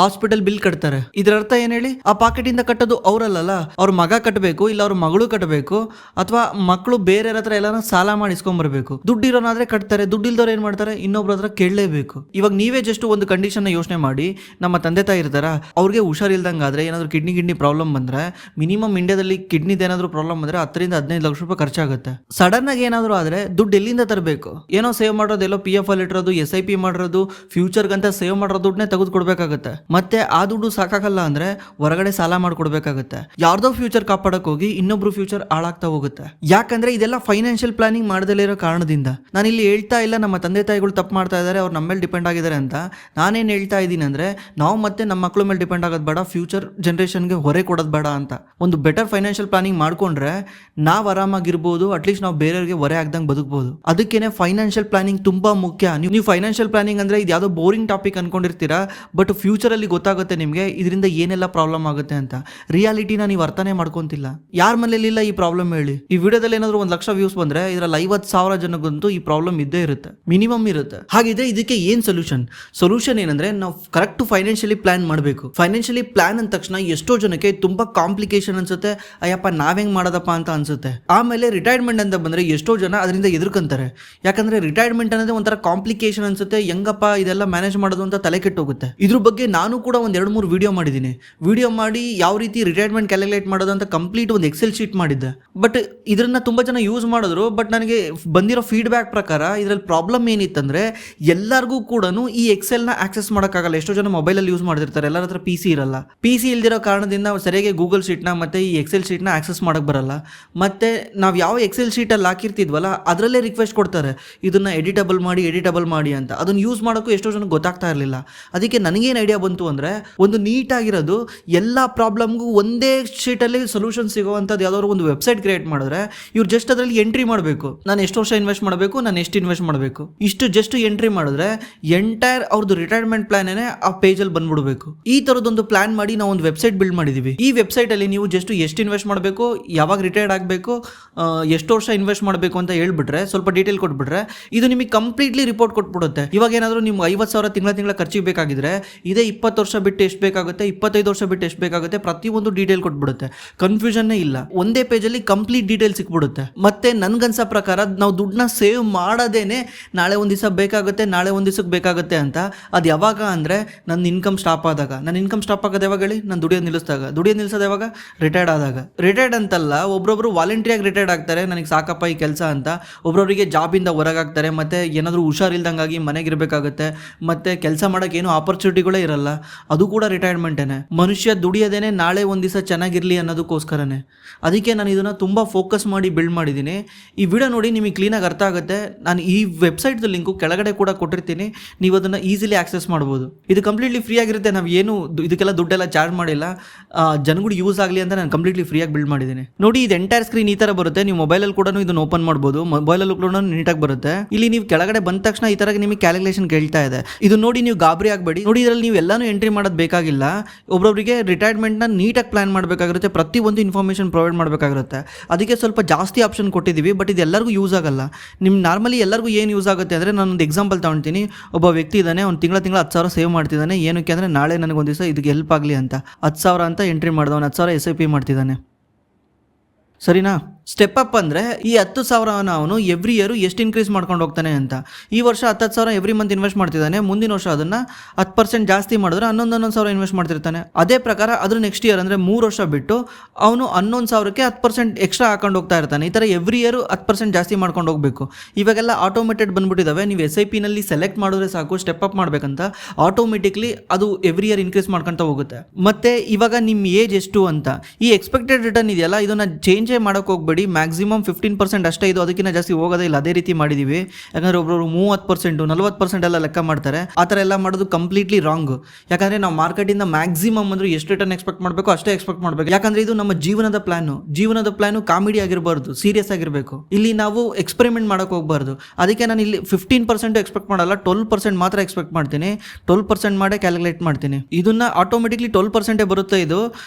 ಹಾಸ್ಪಿಟಲ್ ಬಿಲ್ ಕಟ್ತಾರೆ. ಇದರ ಅರ್ಥ ಏನ್ ಹೇಳಿ? ಆ ಪಾಕೆಟ್ ಇಂದ ಕಟ್ಟೋದು ಅವರಲ್ಲ, ಅವ್ರ ಮಗ ಕಟ್ಟಬೇಕು, ಇಲ್ಲ ಅವ್ರ ಮಗಳು ಕಟ್ಟಬೇಕು, ಅಥವಾ ಮಕ್ಕಳು ಬೇರೆ ಹತ್ರ ಎಲ್ಲ ಸಾಲ ಮಾಡಿ ಇಸ್ಕೊಂಡ್ಬರ್ಬೇಕು. ದುಡ್ಡು ಇರೋನಾದ್ರೆ ಕಟ್ತಾರೆ, ದುಡ್ಡು ಇಲ್ದವ್ರು ಏನ್ ಮಾಡ್ತಾರೆ, ಇನ್ನೊಬ್ರ ಹತ್ರ ಕೇಳಲೇಬೇಕು. ಇವಾಗ ನೀವೇ ಜಸ್ಟ್ ಒಂದು ಕಂಡೀಷನ್ ಯೋಚನೆ ಮಾಡಿ, ನಮ್ಮ ತಂದೆ ತಾಯಿ ಇರ್ತಾರ, ಅವ್ರಿಗೆ ಹುಷಾರಿಲ್ದಂಗಾದ್ರೆ ಏನಾದ್ರು ಕಿಡ್ನಿ ಪ್ರಾಬ್ಲಮ್ ಬಂದ್ರೆ ಮಿನಿಮಮ್ ಇಂಡಿಯಾದಲ್ಲಿ ಕಿಡ್ನಿದ ಏನಾದ್ರು ಪ್ರಾಬ್ಲಮ್ ಬಂದ್ರೆ 10-15 ಲಕ್ಷ ರೂಪಾಯಿ ಖರ್ಚಾಗುತ್ತೆ. ಸಡನ್ ಆಗಿ ಏನಾದ್ರು ಆದ್ರೆ ದುಡ್ಡು ಎಲ್ಲಿಂದ ತರಬೇಕು? ಏನೋ ಸೇವ್ ಮಾಡೋದು, ಎಲ್ಲೋ PF ಅಲ್ಲಿ ಇಟ್ಟಿರೋದು, SIP ಮಾಡಿರೋದು, ಫ್ಯೂಚರ್ಗಂತ ಸೇವ್ ಮಾಡೋ ದುಡ್ಡನ್ನೇ ತೆಗೆದು ಕೊಡ್ಬೇಕಾಗುತ್ತೆ. ಮತ್ತೆ ಆ ದುಡ್ಡು ಸಾಕಾಗಲ್ಲ ಅಂದ್ರೆ ಹೊರಗಡೆ ಸಾಲ ಮಾಡ್ಕೊಡ್ಬೇಕಾಗುತ್ತೆ. ಯಾರ್ದೋ ಫ್ಯೂಚರ್ ಕಾಪಾಡಕ್ ಹೋಗಿ ಇನ್ನೊಬ್ರು ಫ್ಯೂಚರ್ ಹಾಳಾಗ್ತಾ ಹೋಗುತ್ತೆ. ಯಾಕಂದ್ರೆ ಇದೆಲ್ಲ ಫೈನಾನ್ಷಿಯಲ್ ಪ್ಲಾನಿಂಗ್ ಮಾಡದಲ್ಲೇ ಇರೋ ಕಾರಣದಿಂದ. ನಾನು ಇಲ್ಲಿ ಹೇಳ್ತಾ ಇಲ್ಲ ನಮ್ಮ ತಂದೆ ತಾಯಿಗಳು ತಪ್ಪು ಮಾಡ್ತಾ ಇದ್ದಾರೆ, ಅವ್ರು ನಮ್ಮ ಮೇಲೆ ಡಿಪೆಂಡ್ ಆಗಿದ್ದಾರೆ ಅಂತ. ನಾನೇನು ಹೇಳ್ತಾ ಇದ್ದೀನಿ ಅಂದ್ರೆ ನಾವು ಮತ್ತೆ ನಮ್ಮ ಮಕ್ಕಳ ಮೇಲೆ ಡಿಪೆಂಡ್ ಆಗೋದು ಬೇಡ, ಫ್ಯೂಚರ್ ಜನರೇಷನ್ಗೆ ಹೊರೆ ಕೊಡೋದು ಬೇಡ ಅಂತ. ಒಂದು ಬೆಟರ್ ಫೈನಾನ್ಷಿಯಲ್ ಪ್ಲಾನಿಂಗ್ ಮಾಡ್ಕೊಂಡ್ರೆ ನಾವು ಆರಾಮಾಗಿರ್ಬೋದು, ಅಟ್ಲೀಸ್ಟ್ ನಾವು ಬೇರೆಯವ್ರಿಗೆ ಹೊರೆ ಆಗ್ದಂಗೆ ಬದುಕಬಹುದು. ಅದಕ್ಕೇನೆ ಫೈನಾನ್ಷಿಯಲ್ ಪ್ಲಾನಿಂಗ್ ತುಂಬಾ ಮುಖ್ಯ. ನೀವು ಫೈನಾನ್ಷಿಯಲ್ ಪ್ಲಾನಿಂಗ್ ಅಂದ್ರೆ ಇದು ಯಾವುದೋ ಬೋರಿಂಗ್ ಟಾಪಿಕ್ ಅನ್ಕೊಂಡಿರ್ತೀರಾ, ಬಟ್ ಫ್ಯೂಚರ್ ಅಲ್ಲಿ ಗೊತ್ತಾಗುತ್ತೆ ನಿಮಗೆ ಇದರಿಂದ ಏನೆಲ್ಲ ಪ್ರಾಬ್ಲಮ್ ಆಗುತ್ತೆ ಅಂತ. ರಿಯಾಲಿಟಿನ ನೀವು ಅರ್ಥನೇ ಮಾಡ್ಕೊಂತಿಲ್ಲ. ಯಾರ ಮನೇಲಿಲ್ಲ ಈ ಪ್ರಾಬ್ಲಮ್ ಹೇಳಿ? ಈ ವಿಡಿಯೋದಲ್ಲಿ ಏನಾದ್ರು 1 ಲಕ್ಷ ವ್ಯೂಸ್ ಬಂದ್ರೆ ಇದರಲ್ಲಿ 50,000 ಜನಕ್ಕಂತೂ ಈ ಪ್ರಾಬ್ಲಮ್ ಇದ್ದೇ ಇರುತ್ತೆ, ಮಿನಿಮಮ್ ಇರುತ್ತೆ. ಹಾಗಿದ್ರೆ ಇದಕ್ಕೆ ಏನ್ ಸೊಲ್ಯೂಷನ್ ಏನಂದ್ರೆ ನಾವು ಕರೆಕ್ಟ್ ಫೈನಾನ್ಷಿಯಲಿ ಪ್ಲಾನ್ ಮಾಡಬೇಕು. ಫೈನಾನ್ಷಿಯಲಿ ಪ್ಲಾನ್ ಅಂದ ತಕ್ಷಣ ಎಷ್ಟೋ ಜನಕ್ಕೆ ತುಂಬಾ ಕಾಂಪ್ಲಿಕೇಶನ್ ಅನ್ಸುತ್ತೆ, ಅಯ್ಯಪ್ಪ ನಾವೆಂಗ್ ಮಾಡೋದಪ್ಪ ಅಂತ ಅನ್ಸುತ್ತೆ. ಆಮೇಲೆ ರಿಟೈರ್ಮೆಂಟ್ ಅಂತ ಬಂದ್ರೆ ಎಷ್ಟೋ ಜನ ಅದರಿಂದ ಎದುರ್ಕೊಂತಾರೆ. ಯಾಕಂದ್ರೆ ರಿಟೈರ್ಮೆಂಟ್ ಅನ್ನೋದೇ ಒಂಥರ ಕಾಂಪ್ಲಿಕೇಶನ್ ಅನ್ಸುತ್ತೆ, ಹೆಂಗಪ್ಪ ಇದೆಲ್ಲ ಮ್ಯಾನೇಜ್ ಮಾಡೋದು ಅಂತ ತಲೆ ಕೆಟ್ಟೋಗುತ್ತೆ. ಇದ್ರ ಬಗ್ಗೆ ನಾನು ಕೂಡ ಒಂದ್ 2-3 ವಿಡಿಯೋ ಮಾಡಿದ್ದೀನಿ. ವಿಡಿಯೋ ಮಾಡಿ ಯಾವ ರೀತಿ ರಿಟೈರ್ಮೆಂಟ್ ಕ್ಯಾಲ್ಕುಲೇಟ್ ಮಾಡೋದು ಅಂತ ಕಂಪ್ಲೀಟ್ ಒಂದು ಎಕ್ಸೆಲ್ ಶೀಟ್ ಮಾಡಿದ್ದೆ. ಬಟ್ ಇದನ್ನ ತುಂಬಾ ಜನ ಯೂಸ್ ಮಾಡಿದ್ರು. ಬಟ್ ನನಗೆ ಬಂದಿರೋ ಫೀಡ್ಬ್ಯಾಕ್ ಪ್ರಕಾರ ಇದರಲ್ಲಿ ಪ್ರಾಬ್ಲಮ್ ಏನಿತ್ತಂದ್ರೆ ಎಲ್ಲರಿಗೂ ಕೂಡ ಈ ಎಕ್ಸೆಲ್ ನ ಆಕ್ಸೆಸ್ ಮಾಡೋಕ್ಕಾಗಲ್ಲ. ಎಷ್ಟೋ ಜನ ಮೊಬೈಲಲ್ಲಿ ಯೂಸ್ ಮಾಡ್ತಿರ್ತಾರೆ, ಎಲ್ಲರ ಹತ್ರ PC ಇರಲ್ಲ. PC ಇಲ್ದಿರೋ ಕಾರಣದಿಂದ ಸರಿಯಾಗಿ ಗೂಗಲ್ ಶೀಟ್ನ ಮತ್ತೆ ಈ ಎಕ್ಸೆಲ್ ಶೀಟ್ನ ಆಕ್ಸೆಸ್ ಮಾಡಕ್ ಬರಲ್ಲ. ಮತ್ತೆ ನಾವು ಯಾವ ಎಕ್ಸೆಲ್ ಶೀಟಲ್ಲಿ ಹಾಕಿರ್ತಿದ್ವಲ್ಲ ಅದರಲ್ಲೇ ರಿಕ್ವೆಸ್ಟ್ ಕೊಡ್ತಾರೆ, ಇದನ್ನ ಎಡಿಟಬಲ್ ಮಾಡಿ ಅಂತ. ಅದನ್ನ ಯೂಸ್ ಮಾಡೋಕ್ಕೂ ಎಷ್ಟೋ ಜನ ಗೊತ್ತಾಗ್ತಾ ಇರಲಿಲ್ಲ. ಅದಕ್ಕೆ ನನಗೇನು ಐಡಿಯಾ ಬಂತು ಅಂದರೆ, ಒಂದು ನೀಟಾಗಿರೋದು ಎಲ್ಲ ಪ್ರಾಬ್ಲಮ್ಗೂ ಒಂದೇ ಶೀಟಲ್ಲಿ ಸೊಲ್ಯೂಷನ್ ಸಿಗೋವಂಥದ್ದು ಯಾವ್ದಾದ್ರು ಒಂದು ವೆಬ್ಸೈಟ್ ಕ್ರಿಯೇಟ್ ಮಾಡಿದ್ರೆ ಇವ್ರು ಜಸ್ಟ್ ಅದರಲ್ಲಿ ಎಂಟ್ರಿ ಮಾಡಬೇಕು, ನಾನು ಎಷ್ಟು ವರ್ಷ ಇನ್ವೆಸ್ಟ್ ಮಾಡಬೇಕು, ನಾನು ಎಷ್ಟು ಇನ್ವೆಸ್ಟ್ ಮಾಡಬೇಕು, ಇಷ್ಟು ಜಸ್ಟ್ ಎಂಟ್ರಿ ಮಾಡಿದ್ರೆ ಎಂಟೈರ್ ಅವ್ರದ್ದು ರಿಟೈರ್ಮೆಂಟ್ ಪ್ಲಾನ್ ಆ ಪೇಜಲ್ಲಿ ಬಂದ್ಬಿಡಬೇಕು. ಈ ಥರದೊಂದು ಪ್ಲಾನ್ ಮಾಡಿ ನಾವು ಒಂದು ವೆಬ್ಸೈಟ್ ಬಿಲ್ಡ್ ಮಾಡಿದ್ದೀವಿ. ಈ ವೆಬ್ಸೈಟಲ್ಲಿ ನೀವು ಜಸ್ಟ್ ಎಷ್ಟು ಇನ್ವೆಸ್ಟ್ ಮಾಡಬೇಕು, ಯಾವಾಗ ರಿಟೈರ್ಡ್ ಆಗಬೇಕು, ಎಷ್ಟು ವರ್ಷ ಇನ್ವೆಸ್ಟ್ ಮಾಡಬೇಕು ಅಂತ ಹೇಳ್ಬಿಟ್ರೆ, ಸ್ವಲ್ಪ ಡೀಟೇಲ್ ಕೊಟ್ಬಿಟ್ರೆ ಇದು ನಿಮಗೆ ಕಂಪ್ಲೀಟ್ಲಿ ರಿಪೋರ್ಟ್ ಕೊಟ್ಬಿಡುತ್ತೆ. ಇವಾಗ ಏನಾದರೂ ನಿಮ್ಗೆ 50,000 ತಿಂಗಳ ಖರ್ಚಿಗೆ ಬೇಕಾಗಿದ್ರೆ ಇದೇ 20 ವರ್ಷ ಬಿಟ್ಟು ಎಷ್ಟು ಬೇಕಾಗುತ್ತೆ, 25 ವರ್ಷ ಬಿಟ್ಟು ಎಷ್ಟು ಬೇಕಾಗುತ್ತೆ, ಪ್ರತಿಯೊಂದು ಡೀಟೇಲ್ ಕೊಟ್ಬಿಡುತ್ತೆ. ಕನ್ಫ್ಯೂಷನ್ನೇ ಇಲ್ಲ, ಒಂದೇ ಪೇಜಲ್ಲಿ ಕಂಪ್ಲೀಟ್ ಡೀಟೇಲ್ ಸಿಕ್ಬಿಡುತ್ತೆ. ಮತ್ತೆ ನನ್ಗನ್ಸೋ ಪ್ರಕಾರ ನಾವು ದುಡ್ಡನ್ನ ಸೇವ್ ಮಾಡೋದೇನೆ ನಾಳೆ ಒಂದು ದಿವಸ ಬೇಕಾಗುತ್ತೆ, ನಾಳೆ ಒಂದು ದಿವಸಕ್ಕೆ ಬೇಕಾಗುತ್ತೆ ಅಂತ. ಅದು ಯಾವಾಗ ಅಂದರೆ ನನ್ನ ಇನ್ಕಮ್ ಸ್ಟಾಪ್ ಆದಾಗ. ನನ್ನ ಇನ್ಕಮ್ ಸ್ಟಾಪ್ ಆಗೋದು ಯಾವಾಗ ಹೇಳಿ? ನಾನು ದುಡಿಯೋದು ನಿಲ್ಲಿಸಿದಾಗ. ದುಡಿಯೋದು ನಿಲ್ಲಿಸೋದು ಯಾವಾಗ? ರಿಟೈರ್ಡ್ ಆದಾಗ. ರಿಟೈರ್ಡ್ ಅಂತಲ್ಲ, ಒಬ್ಬೊಬ್ರು ವಾಲಂಟ್ರಿಯಾಗಿ ರಿಟೈರ್ಡ್ ಆಗ್ತಾರೆ, ನನಗೆ ಸಾಕಪ್ಪ ಈ ಕೆಲಸ ಅಂತ. ಒಬ್ಬೊಬ್ಬರಿಗೆ ಜಾಬಿಂದ ಹೊರಗಾಗ್ತಾರೆ, ಮತ್ತೆ ಏನಾದರೂ ಹುಷಾರಿಲ್ದಂಗಾಗಿ ಮನೆಗಿರಬೇಕಾಗುತ್ತೆ, ಮತ್ತೆ ಕೆಲಸ ಮಾಡೋಕೆ ಏನೂ ಆಪರ್ಚುನಿಟಿಗಳೇ ಇರಲ್ಲ. ಅದು ಕೂಡ ರಿಟೈರ್ಮೆಂಟೇನೆ. ಮನುಷ್ಯ ದುಡಿಯೋದೇನೆ ನಾಳೆ ಒಂದು ದಿವಸ ಚೆನ್ನಾಗಿರಲಿ ಅನ್ನೋದಕ್ಕೋಸ್ಕರನೇ. ಅದಕ್ಕೆ ನಾನು ಇದನ್ನು ತುಂಬ ಫೋಕಸ್ ಮಾಡಿ ಬಿಲ್ಡ್ ಮಾಡಿದ್ದೀನಿ. ಈ ವಿಡಿಯೋ ನೋಡಿ ನಿಮಗೆ ಕ್ಲೀನಾಗಿ ಅರ್ಥ ಆಗುತ್ತೆ. ನಾನು ಈ ವೆಬ್ಸೈಟ್ದು ಲಿಂಕು ಕೆಳಗಡೆ ಕೂಡ ಕೊಟ್ಟಿರ್ತೀನಿ, ನೀವು ಅದನ್ನು ಈಸಿಲಿ ಆಕ್ಸೆಸ್ ಮಾಡ್ಬೋದು. ಇದು ಕಂಪ್ಲೀಟ್ಲಿ ಫ್ರೀ ಆಗಿರುತ್ತೆ, ನಾವು ಏನು ಇದಕ್ಕೆಲ್ಲ ದುಡ್ಡೆಲ್ಲ ಚಾರ್ಜ್ ಮಾಡಿಲ್ಲ. ಜನಗಳು ಯೂಸ್ ಆಗಲಿ ಅಂತ ನಾನು ಕಂಪ್ಲೀಟ್ಲಿ ಫ್ರೀಯಾಗಿ ಬಿಲ್ಡ್ ಮಾಡಿದ್ದೀನಿ. ನೋಡಿ, ಇದು ಎಂಟೈರ್ ಸ್ಕ್ರೀನ್ ಈ ಥರ ಬರುತ್ತೆ. ನೀವು ಮೊಬೈಲಲ್ಲಿ ಕೂಡ ಇದನ್ನು ಓಪನ್ ಮಾಡ್ಬೋದು, ಮೊಬೈಲಲ್ಲೂ ಕೂಡ ನೀಟಾಗಿ ಬರುತ್ತೆ. ಇಲ್ಲಿ ನೀವು ಕೆಳಗಡೆ ಬಂದ ತಕ್ಷಣ ಈ ಥರ ನಿಮಗೆ ಕ್ಯಾಲ್ಕುಲೇಷನ್ ಕೇಳ್ತಾ ಇದೆ. ಇದು ನೋಡಿ, ನೀವು ಗಾಬರಿ ಆಗಬೇಡಿ. ನೋಡಿ, ಇದರಲ್ಲಿ ನೀವು ಎಲ್ಲಾನು ಎಂಟ್ರಿ ಮಾಡೋದು ಬೇಕಾಗಿಲ್ಲ. ಒಬ್ಬೊಬ್ಬರಿಗೆ ರಿಟೈರ್ಮೆಂಟ್ನ ನೀಟಾಗಿ ಪ್ಲಾನ್ ಮಾಡಬೇಕಾಗಿರುತ್ತೆ, ಪ್ರತಿಯೊಂದು ಇನ್ಫಾರ್ಮೇಷನ್ ಪ್ರೊವೈಡ್ ಮಾಡಬೇಕಾಗಿರುತ್ತೆ. ಅದಕ್ಕೆ ಸ್ವಲ್ಪ ಜಾಸ್ತಿ ಆಪ್ಷನ್ ಕೊಟ್ಟಿದ್ದೀವಿ. ಬಟ್ ಇದು ಎಲ್ಲರಿಗೂ ಯೂಸ್ ಆಗಲ್ಲ. ನಿಮ್ಮ ನಾರ್ಮಲಿ ಎಲ್ಲರಿಗೂ ಏನು ಯೂಸ್ ಆಗುತ್ತೆ ಅಂದರೆ, ನಾನೊಂದು ಎಕ್ಸಾಂಪಲ್ ತೊಗೊಳ್ತೀನಿ. ಒಬ್ಬ ವ್ಯಕ್ತಿ ಇದ್ದಾನೆ, ಅವ್ನು ತಿಂಗಳ 10,000 ಸೇವ್ ಮಾಡ್ತಿದ್ದಾನೆ. ಏನಕ್ಕೆ ಅಂದರೆ ನಾಳೆ ನನಗೆ ಒಂದು ದಿವಸ ಇದಕ್ಕೆ ಹೆಲ್ಪ್ ಆಗಲಿ ಅಂತ 10,000 ಅಂತ ಎಂಟ್ರಿ ಮಾಡಿದವನು 10,000 SIP ಮಾಡ್ತಿದ್ದಾನೆ. ಸರಿನಾ? ಸ್ಟೆಪ್ ಅಪ್ ಅಂದರೆ ಈ 10,000 ಅವನು ಎವ್ರಿ ಇಯರ್ ಎಷ್ಟು ಇನ್ಕ್ರೀಸ್ ಮಾಡ್ಕೊಂಡು ಹೋಗ್ತಾನೆ ಅಂತ. ಈ ವರ್ಷ 10,000 ಎವ್ರಿ ಮಂತ್ ಇನ್ವೆಸ್ಟ್ ಮಾಡ್ತಿದ್ದಾನೆ. ಮುಂದಿನ ವರ್ಷ ಅದನ್ನು 10% ಜಾಸ್ತಿ ಮಾಡಿದ್ರೆ 11,000 ಇನ್ವೆಸ್ಟ್ ಮಾಡ್ತಿರ್ತಾನೆ. ಅದೇ ಪ್ರಕಾರ ಅದ್ರ ನೆಕ್ಸ್ಟ್ ಇಯರ್ ಅಂದರೆ 3 ವರ್ಷ ಬಿಟ್ಟು ಅವನು 11,000ಕ್ಕೆ 10% ಎಕ್ಸ್ಟ್ರಾ ಹಾಕೊಂಡು ಹೋಗ್ತಾ ಇರ್ತಾನೆ. ಈ ಥರ ಎವ್ರಿ ಇಯರ್ 10% ಜಾಸ್ತಿ ಮಾಡ್ಕೊಂಡು ಹೋಗಬೇಕು. ಇವಾಗೆಲ್ಲ ಆಟೋಮೇಟೆಡ್ ಬಂದ್ಬಿಟ್ಟಿದ್ದಾವೆ. ನೀವು SIPನಲ್ಲಿ ಸೆಲೆಕ್ಟ್ ಮಾಡಿದ್ರೆ ಸಾಕು, ಸ್ಟೆಪ್ ಅಪ್ ಮಾಡಬೇಕಂತ ಆಟೋಮೆಟಿಕ್ಲಿ ಅದು ಎವ್ರಿ ಇಯರ್ ಇನ್ಕ್ರೀಸ್ ಮಾಡ್ಕೊತ ಹೋಗುತ್ತೆ. ಮತ್ತು ಇವಾಗ ನಿಮ್ಮ ಏಜ್ ಎಷ್ಟು ಅಂತ ಈ ಎಕ್ಸ್ಪೆಕ್ಟೆಡ್ ರಿಟರ್ನ್ ಇದೆಯಲ್ಲ, ಇದನ್ನು ಚೇಂಜೇ ಮಾಡೋಕೆ ಹೋಗ್ಬೇಡಿ. ಮ್ಯಾಕ್ಸಿಮಮ್ 15% ಅಷ್ಟೇ, ಇದು ಅದಕ್ಕಿಂತ ಜಾಸ್ತಿ ಹೋಗೋದೇ ಇಲ್ಲ. ಅದೇ ರೀತಿ ಮಾಡಿದ್ದೀವಿ. ಯಾಕಂದರೆ ಒಬ್ಬರು 30%, 40% ಎಲ್ಲ ಲೆಕ್ಕ ಮಾಡ್ತಾರೆ. ಆ ಥರ ಎಲ್ಲ ಮಾಡೋದು ಕಂಪ್ಲೀಟ್ಲಿ ರಾಂಗ್. ಯಾಕಂದರೆ ನಾವು ಮಾರ್ಕೆಟಿಂದ ಮ್ಯಾಕ್ಸಿಮಮ್ ಅಂದರೆ ಎಷ್ಟು ರಿಟರ್ನ್ ಎಕ್ಸ್ಪೆಕ್ಟ್ ಮಾಡಬೇಕು ಅಷ್ಟೇ ಎಕ್ಸ್ಪೆಕ್ಟ್ ಮಾಡಬೇಕು. ಯಾಕಂದರೆ ಇದು ನಮ್ಮ ಜೀವನದ ಪ್ಲಾನು ಕಾಮಿಡಿ ಆಗಿರಬಾರ್ದು, ಸೀರಿಯಸ್ ಆಗಿರಬೇಕು. ಇಲ್ಲಿ ನಾವು ಎಕ್ಸ್ಪೆರಿಮೆಂಟ್ ಮಾಡೋಕೆ ಹೋಗಬಾರ್ದು. ಅದಕ್ಕೆ ನಾನು ಇಲ್ಲಿ 15% ಎಕ್ಸ್ಪೆಕ್ಟ್ ಮಾಡಲ್ಲ, 12% ಮಾತ್ರ ಎಕ್ಸ್ಪೆಕ್ಟ್ ಮಾಡ್ತೀನಿ. 12% ಮಾಡೇ ಕ್ಯಾಲ್ಕುಲೇಟ್ ಮಾಡ್ತೀನಿ. ಇದನ್ನು ಆಟೋಮೆಟಿಕ್ಲಿ 12% ಬರುತ್ತೆ. ಇದು